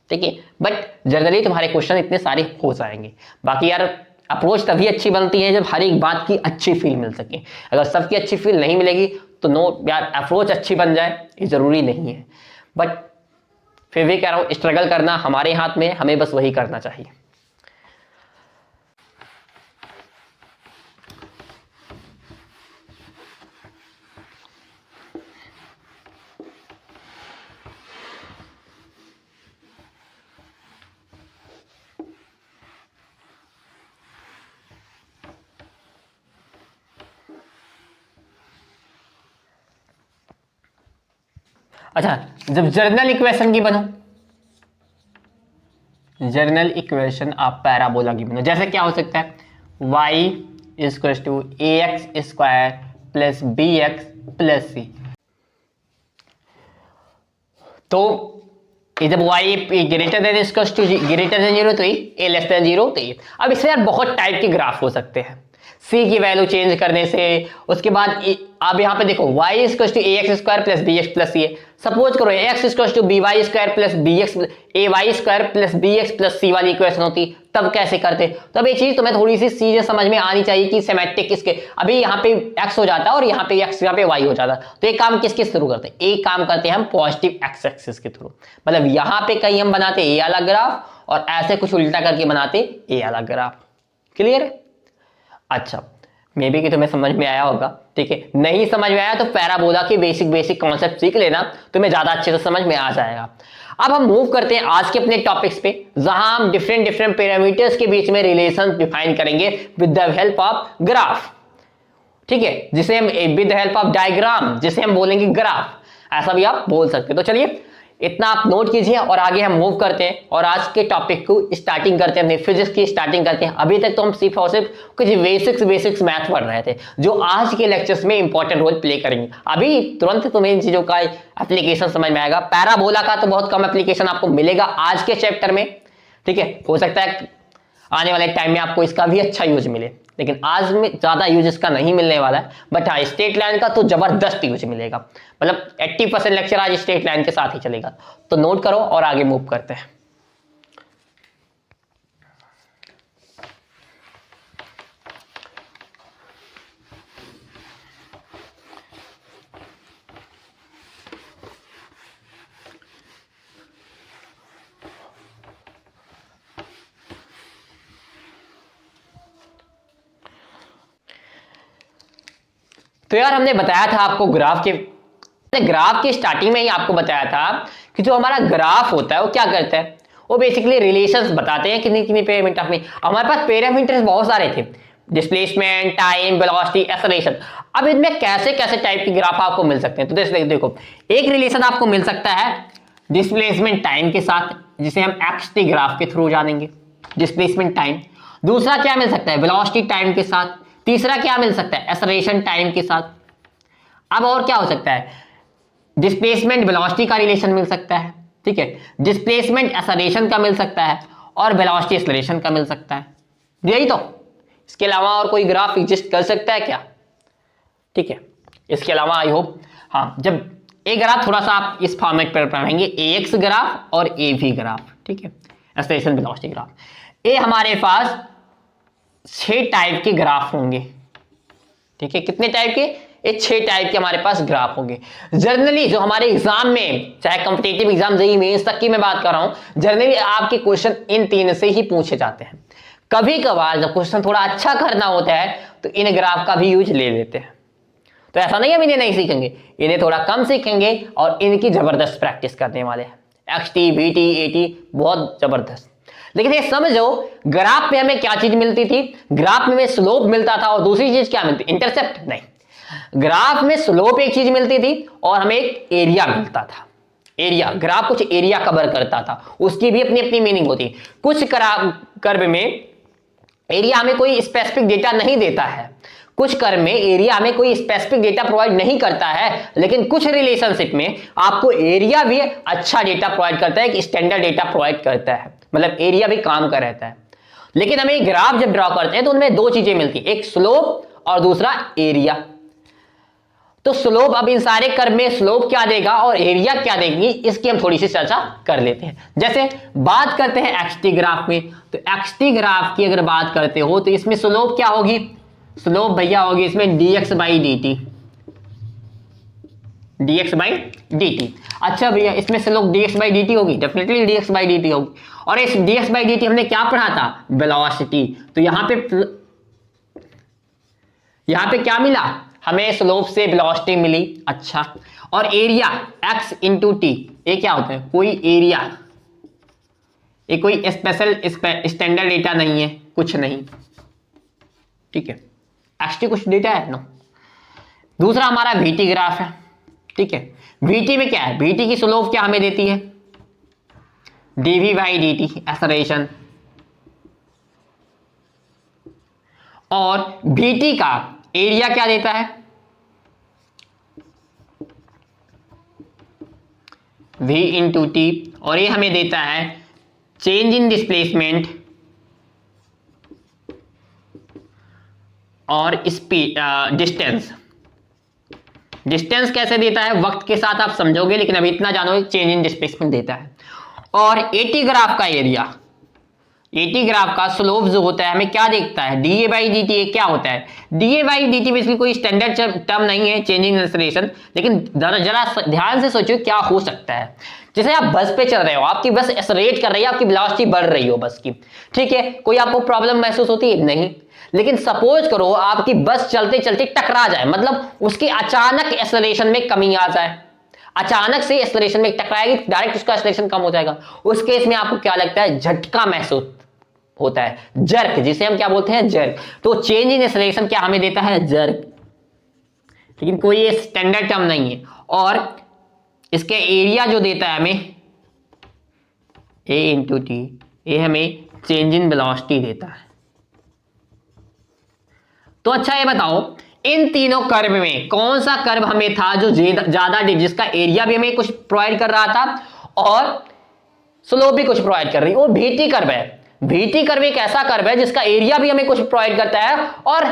ठीक है, बट जनरली तुम्हारे क्वेश्चन इतने सारे हो जाएंगे। बाकी यार अप्रोच तभी अच्छी बनती है जब हर एक बात की अच्छी फील मिल सके। अगर सबकी अच्छी फील नहीं मिलेगी तो नो यार, अप्रोच अच्छी बन जाए ये जरूरी नहीं है, बट फिर भी कह रहा हूं स्ट्रगल करना हमारे हाथ में, हमें बस वही करना चाहिए। अच्छा, जब जर्नल इक्वेशन की बनो, जर्नल इक्वेशन आप पैराबोला की बनो, जैसे क्या हो सकता है, y equal to A X square plus B X plus C. तो जब y ग्रेटर देन जीरो तो ए लेस देन जीरो तो ये। अब इससे यार बहुत टाइप के ग्राफ हो सकते हैं, c की वैल्यू चेंज करने से। उसके बाद अब यहाँ पे देखो y equal to A X square plus B X plus C. Suppose करो x equal to B Y square plus B X A Y square plus B X plus C वाली इक्वेशन होती, तब कैसे करते। तो अब ये चीज तुम्हें थोड़ी सी चीजें समझ में आनी चाहिए कि सिमेट्रिक किसके, अभी यहाँ पे x हो जाता है और यहाँ पे x यहाँ पे y हो जाता है, तो एक काम किसके थ्रू करते हैं, एक काम करते हैं हम पॉजिटिव x एक्सिस के थ्रू। मतलब यहाँ पे कहीं हम बनाते a वाला ग्राफ और ऐसे कुछ उल्टा करके बनाते a वाला ग्राफ। क्लियर है, अच्छा मे बी कि तुम्हें समझ में आया होगा, ठीक है, नहीं समझ में आया तो पैराबोला के बेसिक कॉन्सेप्ट सीख लेना, तुम्हें ज्यादा अच्छे से समझ में आ जाएगा। अब हम मूव करते हैं आज के अपने टॉपिक्स पे, जहां हम डिफरेंट पैरामीटर्स के बीच में रिलेशन डिफाइन करेंगे with the help of graph, ठीक है, जिसे हम with the help of diagram, जिसे हम बोलेंगे ग्राफ, ऐसा भी आप बोल सकते हैं। तो चलिए इतना आप नोट कीजिए और आगे हम मूव करते हैं और आज के टॉपिक को स्टार्टिंग करते हैं, अपने फिजिक्स की स्टार्टिंग करते हैं। अभी तक तो हम सिर्फ और सिर्फ कुछ बेसिक्स मैथ पढ़ रहे थे, जो आज के लेक्चर्स में इंपॉर्टेंट रोल प्ले करेंगे। अभी तुरंत तुम्हें इन चीजों का एप्लीकेशन समझ में आएगा। पैराबोला का तो बहुत कम एप्लीकेशन आपको मिलेगा आज के चैप्टर में, ठीक है, हो सकता है आने वाले टाइम में आपको इसका भी अच्छा यूज मिले, लेकिन आज में ज्यादा यूज इसका नहीं मिलने वाला है। बट हाँ, स्ट्रेट लाइन का तो जबरदस्त यूज मिलेगा, मतलब 80% लेक्चर आज स्ट्रेट लाइन के साथ ही चलेगा। तो नोट करो और आगे मूव करते हैं। तो यार हमने बताया था आपको ग्राफ की स्टार्टिंग में ही आपको बताया था कि जो हमारा ग्राफ होता है वो क्या करता है, वो बेसिकली रिलेशंस बताते हैं कितनी कितनी पैरामीटर में। हमारे पास पैरामीटर्स बहुत सारे थे, डिस्प्लेसमेंट, टाइम, वेलोसिटी, एक्सेलरेशन। अब इनमें कैसे कैसे टाइप के ग्राफ आपको मिल सकते हैं, तो देखो एक रिलेशन आपको मिल सकता है डिस्प्लेसमेंट टाइम के साथ, जिसे हम एक्स ग्राफ के थ्रू जानेंगे, डिस्प्लेसमेंट टाइम। दूसरा क्या मिल सकता है, वेलोसिटी टाइम के साथ। तीसरा क्या मिल सकता है, एक्सेलरेशन टाइम के साथ। अब और क्या हो सकता है, डिस्प्लेसमेंट वेलोसिटी का रिलेशन मिल सकता है, ठीक है, डिस्प्लेसमेंट एक्सेलरेशन का मिल सकता है, और वेलोसिटी एक्सेलरेशन का मिल सकता है। यही तो, इसके अलावा और कोई ग्राफ एग्जिस्ट कर सकता है क्या? ठीक है, इसके अलावा आई होप, हाँ, जब ए ग्राफ थोड़ा सा आप इस फॉर्मेट पर पढ़ेंगे, AX ग्राफ और AV ग्राफ, ठीक है, एक्सेलरेशन वेलोसिटी ग्राफ। ये हमारे पास 6 टाइप के ग्राफ होंगे, ठीक है, कितने टाइप के, ये 6 टाइप के हमारे पास ग्राफ होंगे। जनरली जो हमारे एग्जाम में, चाहे कॉम्पिटिटिव एग्जाम, जेईई मेंस तक की मैं बात कर रहा हूं, जनरली आपके क्वेश्चन इन 3 से ही पूछे जाते हैं। कभी कभार जब क्वेश्चन थोड़ा अच्छा करना होता है तो इन ग्राफ का भी यूज ले लेते हैं। तो ऐसा नहीं है इन्हें नहीं सीखेंगे, इन्हें थोड़ा कम सीखेंगे और इनकी जबरदस्त प्रैक्टिस करने वाले हैं। XT, VT, AT बहुत जबरदस्त। लेकिन ये समझो, ग्राफ में हमें क्या चीज मिलती थी, ग्राफ में हमें स्लोप मिलता था, और दूसरी चीज क्या मिलती, इंटरसेप्ट नहीं। ग्राफ में स्लोप एक चीज मिलती थी और हमें एक एरिया मिलता था। एरिया, ग्राफ कुछ एरिया कवर करता था, उसकी भी अपनी अपनी मीनिंग होती है। कुछ कर्व में एरिया हमें कोई स्पेसिफिक डेटा नहीं देता है, कुछ कर्व में एरिया हमें कोई स्पेसिफिक डेटा प्रोवाइड नहीं करता है, लेकिन कुछ रिलेशनशिप में आपको एरिया भी अच्छा डेटा प्रोवाइड करता है, एक स्टैंडर्ड डेटा प्रोवाइड करता है, मतलब एरिया भी काम कर रहता है। लेकिन हमें ग्राफ जब ड्रॉ करते हैं तो उनमें 2 चीजें मिलती है, एक स्लोप और दूसरा एरिया। तो स्लोप, अब इन सारे कर्व में स्लोप क्या देगा और एरिया क्या देगी, इसकी हम थोड़ी सी चर्चा कर लेते हैं। जैसे बात करते हैं XT ग्राफ में, तो XT ग्राफ की अगर बात करते हो तो इसमें स्लोप क्या होगी, स्लोप भैया होगी इसमें dx/dt, dx/dt। अच्छा भैया, इसमें स्लोप dx/dt होगी, डेफिनेटली dx/dt होगी। और इस dx/dt हमने क्या पढ़ा था, वेलोसिटी। तो यहां पे क्या मिला, हमें स्लोप से वेलोसिटी मिली। अच्छा, और एरिया x इंटू टी, ये क्या होता है, कोई एरिया, ये कोई स्पेशल स्टैंडर्ड डेटा नहीं है, कुछ नहीं, ठीक है, XT कुछ डेटा है नो। दूसरा हमारा VT ग्राफ है, ठीक है, VT में क्या है, VT की स्लोप क्या हमें देती है, dv/dt एक्सेलरेशन, और VT का एरिया क्या देता है, v इंटू टी, और ये हमें देता है चेंज इन डिस्प्लेसमेंट और स्पीड, डिस्टेंस कैसे देता है वक्त के साथ आप समझोगे, लेकिन अभी इतना जानोगे, चेंज इन डिस्प्लेसमेंट देता है। और AT ग्राफ का एरिया, AT ग्राफ का स्लोप जो होता है हमें क्या देखता है, dA/dt। क्या होता है, dA/dt बेसिकली कोई स्टैंडर्ड टर्म नहीं है, चेंजिंग एक्सेलरेशन। लेकिन जरा ध्यान से सोचो क्या हो सकता है। जैसे आप बस पे चल रहे हो, आपकी बस एक्सेलरेट कर रही है, आपकी वेलोसिटी बढ़ रही हो बस की, ठीक है, कोई आपको प्रॉब्लम महसूस होती है नहीं। लेकिन सपोज करो आपकी बस चलते चलते टकरा जाए, मतलब उसकी अचानक एक्सेलरेशन में कमी आ जाए, अचानक से एक्सेलरेशन में टकराएगी, डायरेक्ट उसका एक्सेलरेशन कम हो जाएगा। उस केस में आपको क्या लगता है, झटका महसूस होता है, जर्क, जिसे हम क्या बोलते हैं, जर्क। तो चेंज इन एक्सेलरेशन क्या हमें देता है, जर्क, लेकिन कोई ये स्टैंडर्ड टर्म नहीं है। और इसके एरिया जो देता है हमें, A इंटू टी, ये हमें चेंज इन वेलोसिटी देता है। तो अच्छा ये बताओ, इन तीनों कर्व में कौन सा कर्व हमें था जो ज्यादा, जिसका एरिया भी हमें कुछ प्रोवाइड कर रहा था और स्लोप भी कुछ प्रोवाइड कर रही है, वो VT कर्व है। VT कर्व एक ऐसा कर्व है जिसका एरिया भी हमें कुछ प्रोवाइड करता है और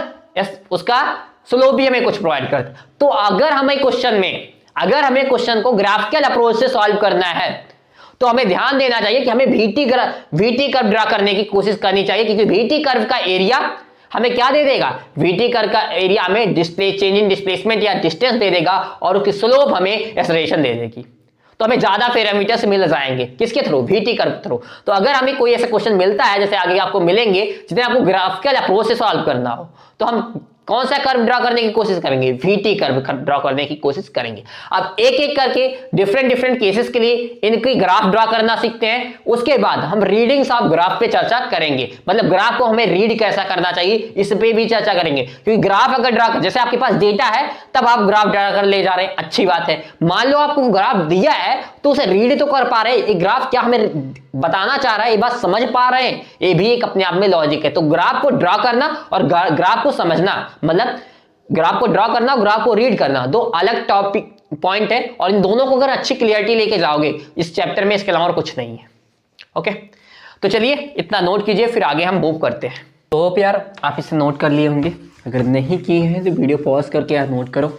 उसका स्लोप भी हमें कुछ प्रोवाइड करता है। तो अगर हमें क्वेश्चन को ग्राफिकल अप्रोच से सॉल्व करना है तो हमें ध्यान देना चाहिए कि हमें VT कर्व ड्रा करने की कोशिश करनी चाहिए, क्योंकि VT कर्व का एरिया हमें क्या दे देगा, VT कर्व का एरिया हमें चेंज इन डिस्प्लेसमेंट या डिस्टेंस दे देगा और उसकी स्लोप हमें एक्सेलरेशन दे देगी। तो हमें ज्यादा पैरामीटर्स मिल जाएंगे, किसके थ्रू, VT कर्व थ्रू। तो अगर हमें कोई ऐसा क्वेश्चन मिलता है, जैसे आगे आपको मिलेंगे, जिन्हें आपको ग्राफिकल अप्रोच से सॉल्व करना हो, तो हम कौन सा कर्व ड्रॉ करने की कोशिश करेंगे? VT कर्व ड्रॉ करने की कोशिश करेंगे। अब एक एक करके डिफरेंट केसेस के लिए इनकी ग्राफ ड्रॉ करना सीखते हैं। उसके बाद हम रीडिंग्स ऑफ ग्राफ पे चर्चा करेंगे, मतलब ग्राफ को हमें रीड कैसा करना चाहिए इस पे भी चर्चा करेंगे। क्योंकि ग्राफ अगर ड्रॉ, जैसे आपके पास डेटा है तब आप ग्राफ ड्रॉ कर ले जा रहे हैं, अच्छी बात है। मान लो आपको ग्राफ दिया है तो उसे रीड तो कर पा रहे हैं, ये ग्राफ क्या हमें बताना चाह रहा है, ये बात समझ पा रहे हैं, ये भी एक अपने आप में लॉजिक है। तो ग्राफ को ड्रॉ करना और ग्राफ को समझना, मतलब ग्राफ को ड्रॉ करना और ग्राफ को रीड करना, दो अलग टॉपिक पॉइंट है। और इन दोनों को अगर अच्छी क्लियरिटी लेके जाओगे इस चैप्टर में, इसके अलावा और कुछ नहीं है। ओके, तो चलिए इतना नोट कीजिए, फिर आगे हम मूव करते हैं। तो यार आप इसे नोट कर लिए होंगे, अगर नहीं किए हैं तो वीडियो पॉज करके यार नोट करो।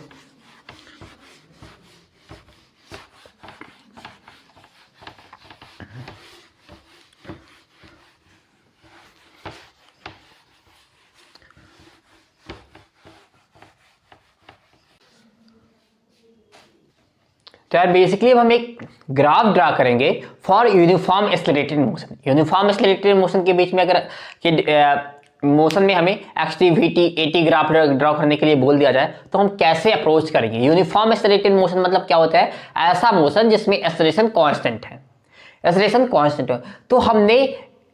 तो यार बेसिकली अब हम एक ग्राफ ड्रा करेंगे for uniform accelerated motion. Uniform accelerated motion के बीच में अगर मोशन में हमें xt, vt, at graph draw करने के लिए बोल दिया जाए तो हम कैसे अप्रोच करेंगे? यूनिफॉर्म एक्सेलरेटेड मोशन मतलब क्या होता है? ऐसा मोशन जिसमें एक्सेलरेशन कांस्टेंट है, एक्सेलरेशन कांस्टेंट है। तो हमने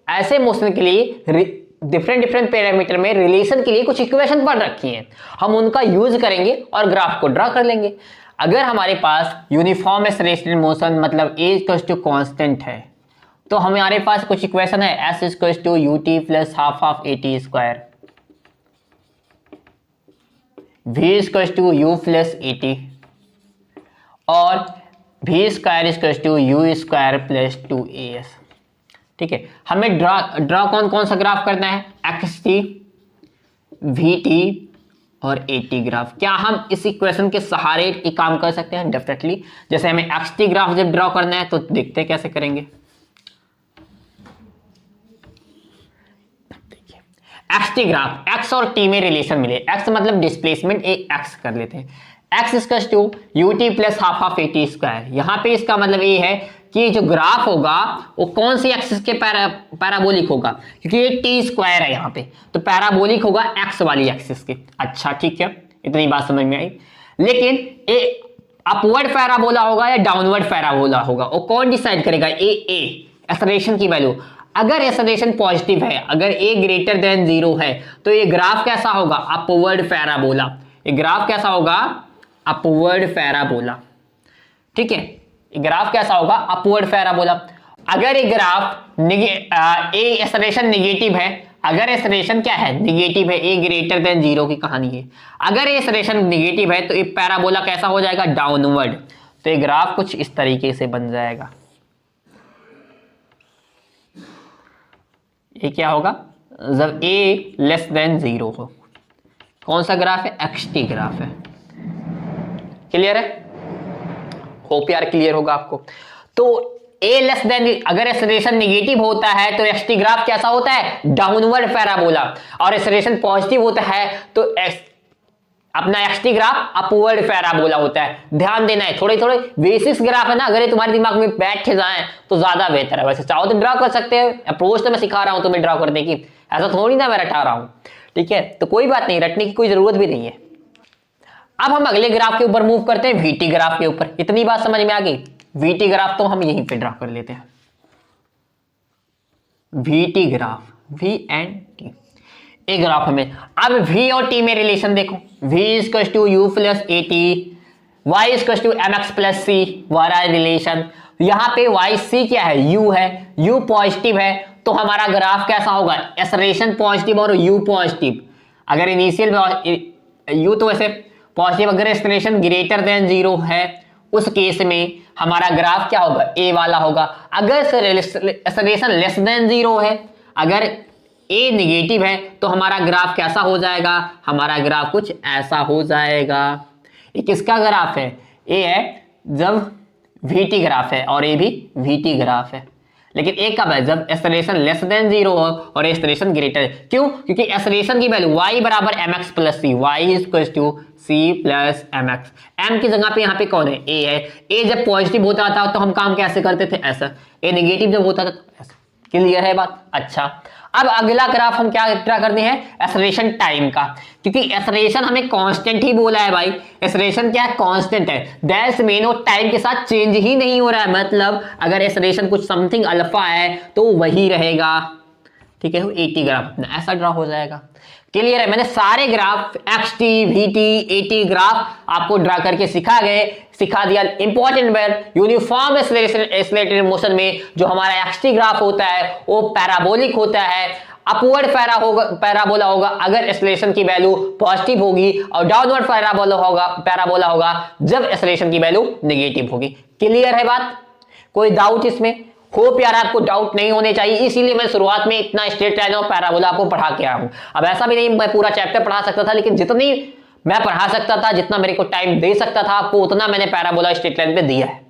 ऐसे मोशन के लिए डिफरेंट पैरामीटर में रिलेशन के लिए कुछ इक्वेशन पढ़ रखी हैं, हम उनका यूज करेंगे और ग्राफ को ड्रॉ कर लेंगे। अगर हमारे पास यूनिफॉर्म एक्सेलरेटेड मोशन मतलब a इक्वल्स टू कांस्टेंट है तो हमारे पास कुछ इक्वेशन है, s equals to ut plus half of at square, v equals to u plus at और v square equals to u square plus 2as। ठीक है, हमें ड्रॉ कौन सा ग्राफ करना है? xt, vt और at ग्राफ। क्या हम इस इक्वेशन के सहारे एक काम कर सकते हैं? डेफिनेटली। जैसे हमें xt ग्राफ जब ड्रॉ करना है तो देखते हैं कैसे करेंगे। देखिए xt ग्राफ, x और t में रिलेशन मिले, x मतलब डिस्प्लेसमेंट, एक x कर लेते हैं, x equals to ut plus half of at square. यहाँ पे इसका मतलब ये है कि जो ग्राफ होगा वो कौन सी एक्सिस के पैराबोलिक होगा, क्योंकि ये टी स्क्वायर है यहाँ पे, तो पैराबोलिक होगा एक्स वाली एक्सिस के। अच्छा ठीक है, इतनी बात समझ में आई। लेकिन ये अपवर्ड पैराबोला होगा या डाउनवर्ड पैराबोला होगा, वो कौन डिसाइड करेगा? एक्सेलरेशन की वैल्यू। अगर एक्सेलरेशन पॉजिटिव है, अगर a ग्रेटर देन 0 है तो ये ग्राफ कैसा होगा? Upward parabola. ये ग्राफ कैसा होगा? Upward parabola. ठीक है, ग्राफ कैसा होगा? Upward parabola. अगर ये ग्राफ एक्सेलरेशन नेगेटिव है, अगर एक्सेलरेशन क्या है? नेगेटिव है, a ग्रेटर देन 0 की कहानी है। अगर एक्सेलरेशन नेगेटिव है तो ये पैराबोला कैसा हो जाएगा? डाउनवर्ड। तो ये ग्राफ कुछ इस तरीके से बन जाएगा। ये क्या होगा? जब a लेस देन 0 हो। कौन सा ग्राफ है? xt ग्राफ है। क्लियर है? होप यार क्लियर होगा आपको। तो a लेस देन, अगर एक्सेलरेशन नेगेटिव होता है तो xt ग्राफ कैसा होता है? Downward parabola. और एक्सेलरेशन पॉजिटिव होता है तो अपना xt ग्राफ अपवर्ड पैराबोला होता है। ध्यान देना है, थोड़े बेसिक्स ग्राफ है ना, अगर ये तुम्हारे दिमाग में बैठ जाए तो ज्यादा बेहतर है। वैसे चाहो तो ड्रॉ कर सकते हैं, अप्रोच तो मैं सिखा रहा हूं तुम्हें ड्रॉ करने की, ऐसा थोड़ी ना मैं रटा रहा हूं। ठीक है, तो कोई बात नहीं, रटने की कोई जरूरत भी नहीं है। अब हम अगले ग्राफ के ऊपर मूव करते हैं, VT ग्राफ के ऊपर। इतनी बात समझ में आ गई? VT ग्राफ तो हम यहीं पे ड्रा कर लेते हैं। VT graph, V and T, एक ग्राफ हमें। अब V और T में रिलेशन देखो, V equals to U plus AT, Y equals to MX plus C, वाला रिलेशन। यहाँ पे YC क्या है? U है, U पॉजिटिव है तो हमारा ग्राफ कैसा होगा? एक्सेलरेशन पॉजिटिव और U पॉजिटिव। अगर इनिशियल में U तो ऐसे पॉजिटिव, अगर एक्सेलरेशन ग्रेटर देन 0 है उस केस में हमारा ग्राफ क्या होगा? A वाला होगा। अगर एक्सेलरेशन लेस देन 0 है, अगर a निगेटिव है तो हमारा ग्राफ कैसा हो जाएगा? हमारा ग्राफ कुछ ऐसा हो जाएगा। ये किसका ग्राफ है? a है जब VT ग्राफ है और a भी VT ग्राफ है। लेकिन एक कब है? जब एक्सेलरेशन लेस देन 0 हो और एक्सेलरेशन ग्रेटर है। क्यों? क्योंकि एक्सेलरेशन की वैल्यू y बराबर mx plus c, y equals to c plus mx। m की जगह पे यहाँ पे कौन है? a है। a जब पॉजिटिव होता था तो हम काम कैसे करते थे? ऐसा। a नेगेटिव जब होता था तो ऐसा। क्लियर है बात? अच्छा, अब अगला ग्राफ हम क्या ड्रा करते हैं, एक्सेलरेशन टाइम का, क्योंकि एक्सेलरेशन हमें कांस्टेंट ही बोला है भाई। एक्सेलरेशन क्या है, कांस्टेंट है, दैट्स मीन वो टाइम के साथ चेंज ही नहीं हो रहा है, मतलब अगर एक्सेलरेशन कुछ समथिंग अल्फा है तो वही रहेगा, ठीक है। 80 ग्राफ अपना ऐसा ड्रा हो जाएगा। क्लियर है? मैंने सारे graph xt, vt, at graph आपको ड्रा करके सिखा दिया। Important word, uniform accelerated motion में जो हमारा xt ग्राफ होता है वो पैराबोलिक होता है, अपवर्ड पैराबोला होगा अगर एक्सेलरेशन की वैल्यू पॉजिटिव होगी, और डाउनवर्ड पैराबोला होगा जब एक्सेलरेशन की वैल्यू नेगेटिव होगी। क्लियर है बात? कोई डाउट इसमें? होप यार आपको डाउट नहीं होने चाहिए, इसीलिए मैं शुरुआत में इतना स्ट्रेट लाइन और पैराबोला आपको पढ़ा के आया हूं। अब ऐसा भी नहीं मैं पूरा चैप्टर पढ़ा सकता था, लेकिन जितनी मैं पढ़ा सकता था, जितना मेरे को टाइम दे सकता था आपको, उतना मैंने पैराबोला स्ट्रेट लाइन पे दिया है।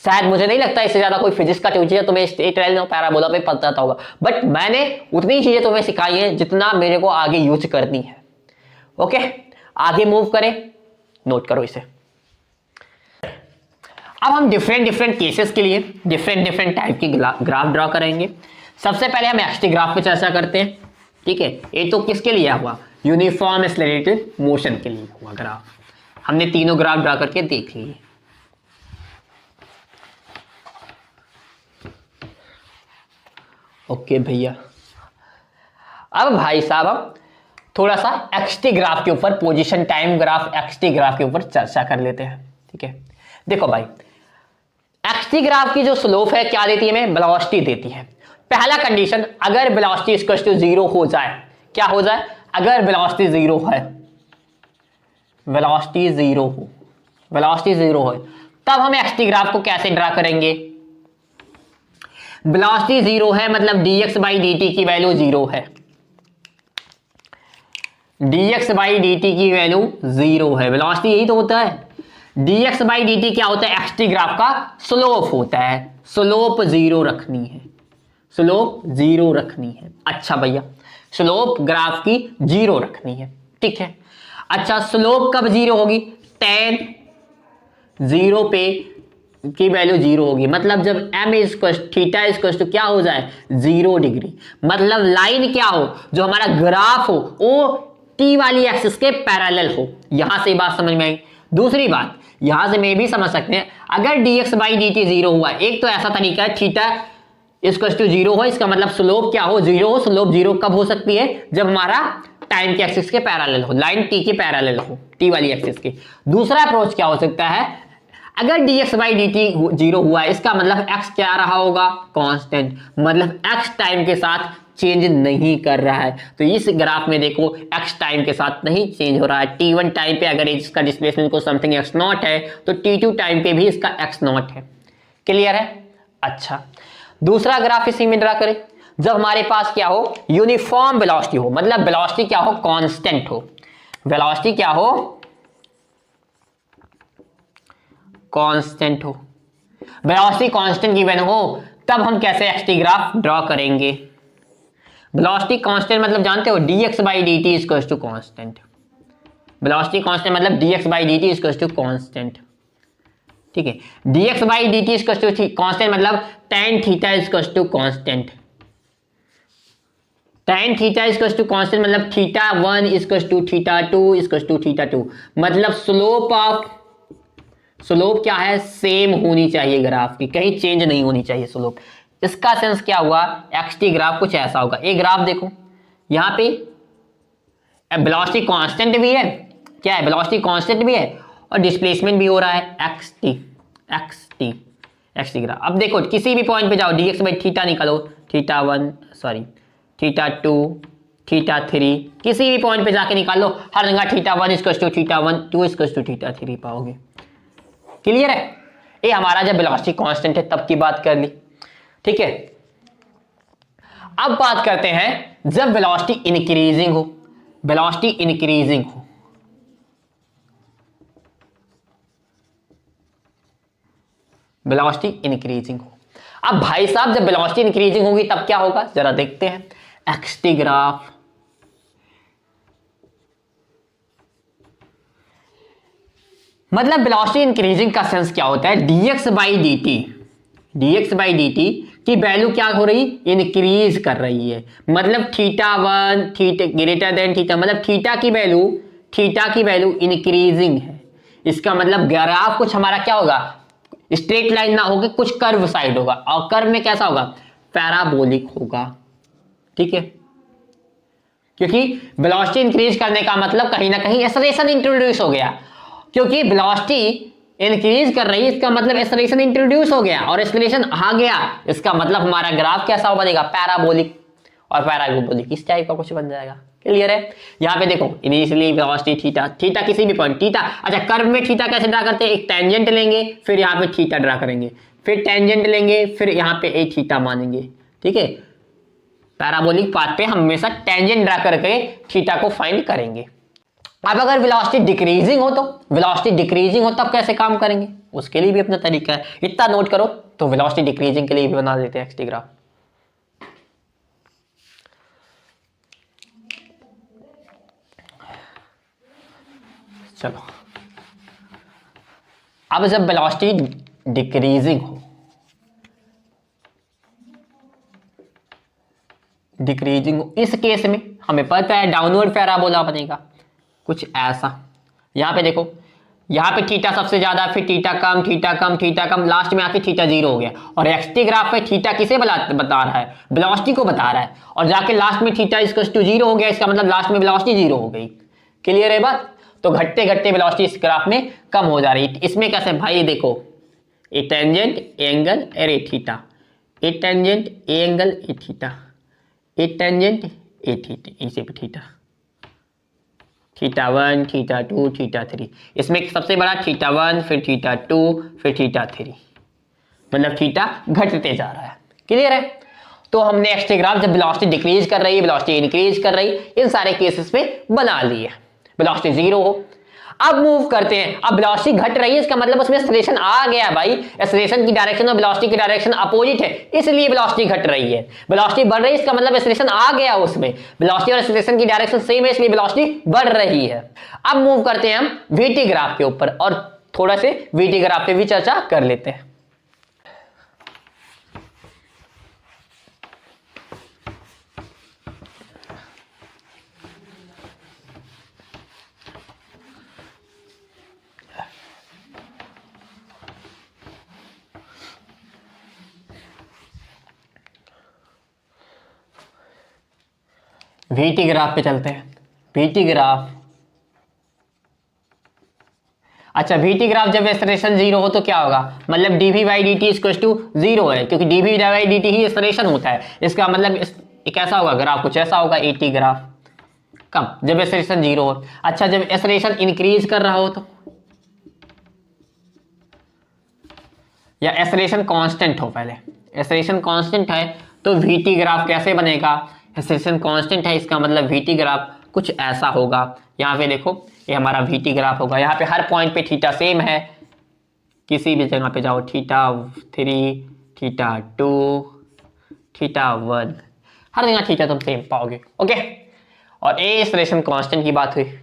शायद मुझे नहीं लगता इससे ज्यादा कोई फिजिक्स का टीचर तुम्हें स्ट्रेट लाइन और पैराबोला पे पढ़ता होगा, बट मैंने उतनी चीजें तुम्हें सिखाई है जितना मेरे को आगे यूज करनी है। ओके, आगे मूव करें, नोट करो इसे। अब हम डिफरेंट केसेस के लिए डिफरेंट टाइप की ग्राफ ड्रॉ करेंगे। सबसे पहले हम xt ग्राफ पे चर्चा करते हैं, ठीक है। ये तो किसके लिए हुआ, यूनिफॉर्म एक्सेलरेटेड मोशन के लिए हुआ ग्राफ। हमने तीनों ग्राफ ड्रॉ करके देख लिए। ओके भैया, अब भाई साहब हम थोड़ा सा xt ग्राफ के ऊपर, position time graph xt graph के ऊपर चर्चा कर लेते हैं, ठीक है। देखो भाई, xt ग्राफ की जो स्लोप है क्या देती है हमें, वेलोसिटी देती है। पहला कंडीशन, अगर वेलोसिटी इक्वल टू 0 हो जाए, क्या हो जाए, अगर वेलोसिटी 0 है, वेलोसिटी 0 हो, तब हम xt ग्राफ को कैसे ड्रा करेंगे। वेलोसिटी 0 है मतलब dx बाई dt की वैल्यू 0 है, dx बाई dt की वैल्यू 0 है। वेलोसिटी यही तो होता है, dx बाई dt क्या होता है, xt ग्राफ का स्लोप होता है। स्लोप 0 रखनी है, स्लोप 0 रखनी है। अच्छा भैया, स्लोप ग्राफ की 0 रखनी है, ठीक है। अच्छा, स्लोप कब 0 होगी, tan 0 पे की वैल्यू 0 होगी, मतलब जब m थीटा इक्वल टू क्या हो जाए, 0 डिग्री, मतलब लाइन क्या हो, जो हमारा ग्राफ हो वो t वाली एक्सिस के पैरेलल हो। यहां से बात समझ में आई। दूसरी बात, यहां से मैं भी समझ सकते हैं, अगर dx बाई dt 0 हुआ, एक तो ऐसा तरीका है थीटा इक्वल टू 0 हो, इसका मतलब स्लोप क्या हो, 0 हो। स्लोप 0 कब हो सकती है, जब हमारा टाइम के एक्सिस के पैरेलल हो, लाइन t के पैरेलल हो, t वाली एक्सिस के। दूसरा अप्रोच क्या हो सकता है, अगर dx बाई dt 0 हुआ है, इसका मतलब x क्या रहा होगा, कांस्टेंट, मतलब x टाइम के साथ चेंज नहीं कर रहा है। तो इस ग्राफ में देखो x टाइम के साथ नहीं चेंज हो रहा है। t1 टाइम पे अगर इसका डिस्प्लेसमेंट को समथिंग x0 है, तो t2 टाइम पे भी इसका x0 है। क्लियर है? अच्छा, दूसरा ग्राफ इसी में ड्रा करें, जब हमारे पास क्या हो, यूनिफॉर्म वेलोसिटी हो, मतलब वेलोसिटी क्या हो, कांस्टेंट हो। वेलोसिटी क्या हो, कांस्टेंट हो। वेलोसिटी कांस्टेंट गिवन हो, तब हम कैसे xt ग्राफ ड्रॉ करेंगे। वेलोसिटी कांस्टेंट मतलब जानते हो, dx by dt equal to constant. Velocity constant मतलब dx by dt equal to constant, ठीक है। dx by dt equal to constant मतलब tan theta equal to constant. tan theta equal to constant मतलब θ1 इक्वल टू θ2 इक्वल टू θ2, मतलब स्लोप क्या है, सेम होनी चाहिए ग्राफ की, कहीं चेंज नहीं होनी चाहिए स्लोप। इसका सेंस क्या हुआ, xt ग्राफ कुछ ऐसा होगा। एक ग्राफ देखो, यहाँ पे वेलोसिटी कांस्टेंट भी है, क्या है, वेलोसिटी कांस्टेंट भी है और डिस्प्लेसमेंट भी हो रहा है, xt ग्राफ। अब देखो किसी भी पॉइंट पे जाओ, dx बाई थीटा निकालो, θ1 सॉरी θ2 θ3, किसी भी पॉइंट पे जाके निकाल लो, हर जगह θ1 इक्वल टू θ1 2 इक्वल टू θ3 पाओगे। क्लियर है? ये हमारा जब वेलोसिटी कांस्टेंट है तब की बात कर ली, ठीक है। अब बात करते हैं जब वेलोसिटी इंक्रीजिंग हो, वेलोसिटी इंक्रीजिंग हो, वेलोसिटी इंक्रीजिंग हो। अब भाई साहब जब वेलोसिटी इंक्रीजिंग होगी तब क्या होगा, जरा देखते हैं xt ग्राफ। मतलब वेलोसिटी इंक्रीजिंग का सेंस क्या होता है, dx बाई dt की वैल्यू क्या हो रही, इंक्रीज कर रही है। मतलब θ1 थीटा ग्रेटर देन थीटा, मतलब थीटा की वैल्यू इंक्रीजिंग है। इसका मतलब ग्राफ कुछ हमारा क्या होगा, स्ट्रेट लाइन ना होकर कुछ कर्व साइड होगा, और कर्व में कैसा होगा, पैराबोलिक होगा। ठीक है, क्योंकि वेलोसिटी इंक्रीज करने का मतलब कहीं ना कहीं एक्सेलरेशन इंट्रोड्यूस हो गया, क्योंकि वेलोसिटी इंक्रीज कर रही है इसका मतलब एक्सेलरेशन इंट्रोड्यूस हो गया, और एक्सेलरेशन आ गया इसका मतलब हमारा ग्राफ कैसा बनेगा, पैराबोलिक और पैराबोलिक इस टाइप का कुछ बन जाएगा। क्लियर है। यहाँ पे देखो इनिशियली वेलोसिटी थीटा किसी भी पॉइंट थीटा, अच्छा कर्व में थीटा कैसे ड्रा करते हैं, एक टेंजेंट लेंगे फिर यहाँ पे थीटा ड्रा करेंगे, फिर टेंजेंट लेंगे फिर यहाँ पे ए थीटा मानेंगे। ठीक है, पैराबोलिक पाथ पे हम हमेशा टेंजेंट ड्रा करके थीटा को फाइंड करेंगे। अब अगर वेलोसिटी डिक्रीजिंग हो तब कैसे काम करेंगे, उसके लिए भी अपना तरीका है, इतना नोट करो। तो वेलोसिटी डिक्रीजिंग के लिए भी बना देते हैं एक्स टी ग्राफ। चलो, अब जब वेलोसिटी डिक्रीजिंग हो, इस केस में हमें पता है डाउनवर्ड पैराबोला बनेगा कुछ ऐसा। यहां पे देखो, यहां पे थीटा सबसे ज्यादा, फिर थीटा कम, लास्ट में आके थीटा जीरो हो गया। और एक्सटी ग्राफ पे थीटा किसे बता रहा है, वेलोसिटी को बता रहा है, और जाके लास्ट में थीटा इक्वल्स टू जीरो हो गया, इसका मतलब लास्ट में वेलोसिटी जीरो हो गई। क्लियर है बात। तो घटते घटते वेलोसिटी इस ग्राफ में कम हो जा रही है। इसमें कैसे भाई, देखो a tangent a angle a theta, a tangent a angle a theta, a tangent a theta, इसे पे थीटा, θ1 θ2 θ3, इसमें सबसे बड़ा θ1 फिर θ2 फिर θ3, मतलब थीटा घटते जा रहा है। क्लियर है। तो हमने एक्स टी ग्राफ जब वेलोसिटी डिक्रीज कर रही है, वेलोसिटी इंक्रीज कर रही, इन सारे केसेस में बना लिए। वेलोसिटी जीरो हो, अब मूव करते हैं, अब वेलोसिटी घट रही है, इसका मतलब उसमें एक्सेलरेशन आ गया भाई, एक्सेलरेशन की डायरेक्शन और वेलोसिटी की डायरेक्शन अपोजिट है, इसलिए वेलोसिटी घट रही है। वेलोसिटी बढ़ रही है, इसका मतलब एक्सेलरेशन आ गया उसमें, वेलोसिटी और एक्सेलरेशन की डायरेक्शन सेम है, इसलिए वेलोसिटी बढ़ रही है। अब मूव करते हैं हम वीटी ग्राफ के ऊपर, और थोड़ा से वीटी ग्राफ पे भी चर्चा कर लेते हैं। वीटी ग्राफ पे चलते हैं। वीटी ग्राफ, अच्छा वीटी ग्राफ जब एक्सेलरेशन जीरो हो तो क्या होगा, मतलब dv by D T equal to zero है, क्योंकि dv बाई डी टी ही एक्सेलरेशन होता है। इसका मतलब कैसा होगा ग्राफ, कुछ ऐसा होगा एटी ग्राफ। कब, जब एक्सेलरेशन जीरो हो। अच्छा जब एक्सेलरेशन इंक्रीज कर रहा हो तो, या एक्सेलरेशन कांस्टेंट हो, पहले एक्सेलरेशन कांस्टेंट है तो वीटी ग्राफ कैसे बनेगा, एक्सेलरेशन कांस्टेंट है, इसका मतलब वीटी ग्राफ कुछ ऐसा होगा। यहाँ पे देखो ये हमारा वीटी ग्राफ होगा, यहाँ पे हर पॉइंट पे थीटा सेम है, किसी भी जगह पे जाओ θ3 θ2 θ1, हर जगह थीटा तुम सेम पाओगे। ओके, और ए एक्सेलरेशन कांस्टेंट की बात हुई।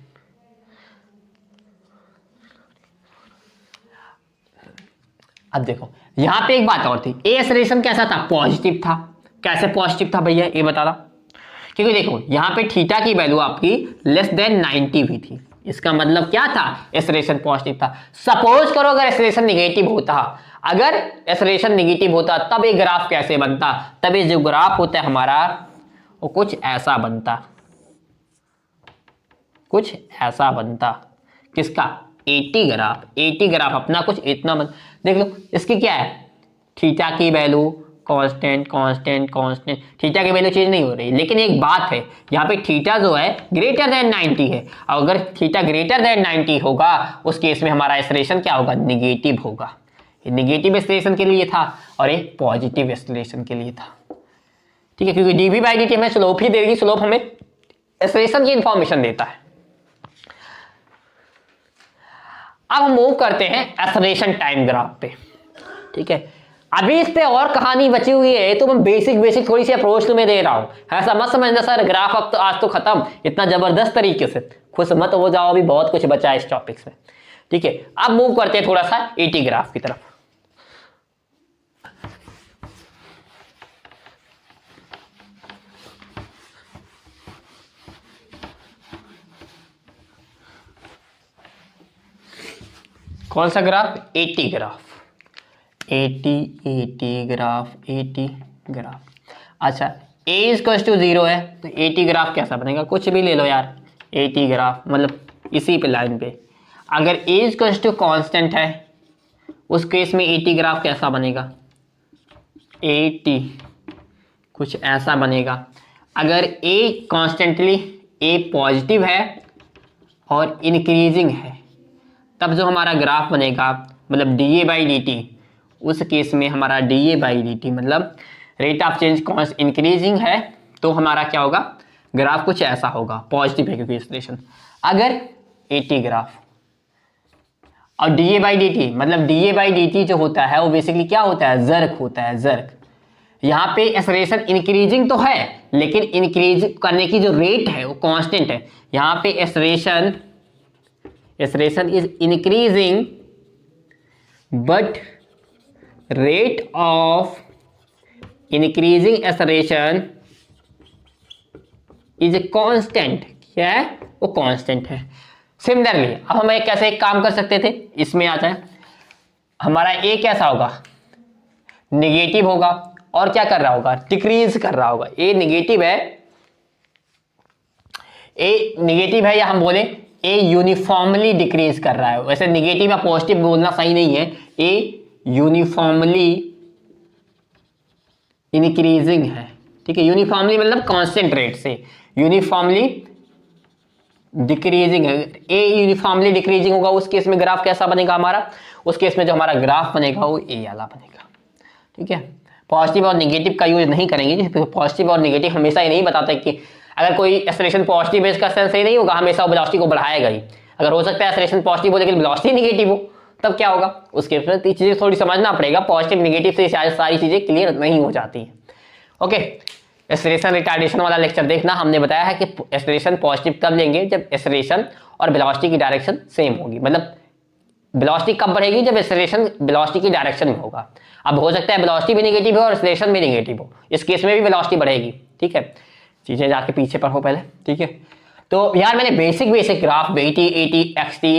अब देखो यहाँ पे एक बात और थी, ए एक्सेलरेशन कैसा था, पॉजिटिव था। कैसे पॉजिटिव था भैया, ये बता रहा, क्योंकि देखो यहाँ पे थीटा की वैल्यू आपकी लेस देन 90 भी थी, इसका मतलब क्या था, एक्सेलरेशन पॉजिटिव था। सपोज करो अगर एक्सेलरेशन नेगेटिव होता, अगर एक्सेलरेशन नेगेटिव होता तब ये ग्राफ कैसे बनता, तब ये जो ग्राफ होता है हमारा वो कुछ ऐसा बनता, कुछ ऐसा बनता। किसका, एटी ग्राफ। एटी ग्राफ अपना कुछ इतना देख लो, इसकी क्या है, थीटा की value constant constant constant, theta की वैल्यू चेंज नहीं हो रही। लेकिन एक बात है, यहाँ पे थीटा जो है ग्रेटर देन 90 है, और अगर थीटा ग्रेटर देन 90 होगा उस केस में हमारा एक्सेलरेशन क्या होगा, निगेटिव होगा। ये निगेटिव एक्सेलरेशन के लिए था और एक पॉजिटिव एक्सेलरेशन के लिए था। ठीक है, क्योंकि डीवी बाई डी टी हमें स्लोप ही देगी, स्लोप हमें एक्सेलरेशन की इंफॉर्मेशन देता है। अब हम मूव करते हैं एक्सेलरेशन टाइम ग्राफ पे। ठीक है, अभी इस पे और कहानी बची हुई है, तो मैं बेसिक थोड़ी सी अप्रोच तुम्हें दे रहा हूं, ऐसा मत समझना सर ग्राफ अब तो आज तो खत्म, इतना जबरदस्त तरीके से खुश मत हो जाओ, अभी बहुत कुछ बचा है इस टॉपिक्स में। ठीक है, अब मूव करते हैं थोड़ा सा एटी ग्राफ की तरफ। कौन सा ग्राफ? 80 graph, 80 graph. अच्छा, a इक्वल टू 0 है तो 80 ग्राफ कैसा बनेगा? कुछ भी ले लो यार, 80 ग्राफ मतलब इसी पे लाइन पे। अगर a इक्वल टू कॉन्स्टेंट है उस केस में 80 ग्राफ कैसा बनेगा? 80 कुछ ऐसा बनेगा। अगर a कॉन्स्टेंटली a पॉजिटिव है और इंक्रीजिंग है तब जो हमारा ग्राफ बनेगा मतलब dA बाई dt, उस केस में हमारा dA बाई dt मतलब rate of change const increasing है तो हमारा क्या होगा? ग्राफ कुछ ऐसा होगा, पॉजिटिव है क्योंकि एक्सलेशन। अगर 80 ग्राफ और dA बाई dt मतलब dA बाई dt जो होता है वो बेसिकली क्या होता है? जर्क होता है, जर्क। यहाँ पे एक्सेलरेशन इंक्रीजिंग तो है लेकिन इंक्रीज करने की जो रेट है वो कांस्टेंट है। यहाँ पे acceleration is increasing but rate of increasing acceleration is constant. क्या है? वो कांस्टेंट है। सिमिलरली अब हम कैसे एक काम कर सकते थे, इसमें आता है हमारा ए कैसा होगा? नेगेटिव होगा और क्या कर रहा होगा? डिक्रीज कर रहा होगा। ए नेगेटिव है या हम बोले ए यूनिफॉर्मली डिक्रीज कर रहा है। वैसे नेगेटिव या पॉजिटिव बोलना सही नहीं है, ए यूनिफॉर्मली इंक्रीजिंग है। ठीक है, यूनिफॉर्मली मतलब कांस्टेंट रेट से, यूनिफॉर्मली डिक्रीजिंग है। ए यूनिफॉर्मली डिक्रीजिंग होगा उस केस में ग्राफ कैसा बनेगा हमारा? उस केस में जो हमारा ग्राफ बनेगा वो ए वाला बनेगा। ठीक है, पॉजिटिव और नेगेटिव का यूज नहीं करेंगे। पॉजिटिव और नेगेटिव हमेशा ये नहीं बताते कि अगर कोई एक्सेलरेशन पॉजिटिव है इसका सेंस सही नहीं होगा, हमेशा वेलोसिटी को बढ़ाएगा ही। अगर हो सकता है एक्सेलरेशन पॉजिटिव हो लेकिन वेलोसिटी नेगेटिव हो तब क्या होगा? उसके लिए चीजें थोड़ी समझना पड़ेगा। पॉजिटिव नेगेटिव से सारी चीजें क्लियर नहीं हो जाती हैं। ओके, एक्सेलरेशन रिटार्डेशन वाला लेक्चर देखना। हमने बताया है कि एक्सेलरेशन पॉजिटिव कब लेंगे? जब एक्सेलरेशन और वेलोसिटी की डायरेक्शन सेम होगी। मतलब वेलोसिटी कब बढ़ेगी? जब एक्सेलरेशन वेलोसिटी की डायरेक्शन में होगा। अब हो सकता है वेलोसिटी भी नेगेटिव हो और एक्सेलरेशन भी नेगेटिव हो, इस केस में भी वेलोसिटी बढ़ेगी। ठीक है, चीजें जाके पीछे पढ़ो पहले। ठीक है, तो यार मैंने बेसिक ग्राफ 80 XT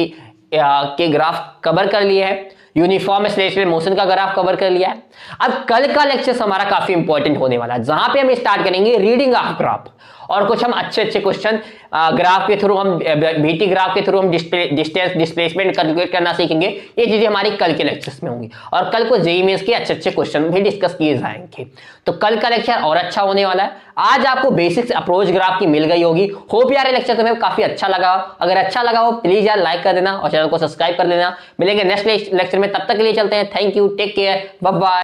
के ग्राफ कवर कर लिए हैं, यूनिफॉर्म एक्सेलरेशन मोशन का ग्राफ कवर कर लिया है। अब कल का लेक्चर हमारा काफी इंपॉर्टेंट होने वाला है जहां पे हम स्टार्ट करेंगे रीडिंग ऑफ ग्राफ और कुछ हम अच्छे क्वेश्चन ग्राफ के थ्रू, हम VT ग्राफ के थ्रू हम डिस्टेंस डिस्प्लेसमेंट कैलकुलेट करना सीखेंगे। ये चीजें हमारी कल के लेक्चर्स में होंगी और कल को जेईई मेंस के अच्छे क्वेश्चन भी डिस्कस किए जाएंगे। तो कल का लेक्चर और अच्छा होने वाला है। आज आपको बेसिक्स अप्रोच ग्राफ की मिल गई होगी। होप यार लेक्चर तुम्हें काफी अच्छा लगा। अगर अच्छा लगा हो प्लीज यार लाइक कर देना और चैनल को सब्सक्राइब कर लेना। मिलेंगे नेक्स्ट लेक्चर में, तब तक के लिए चलते हैं। Thank you, take care, bye bye.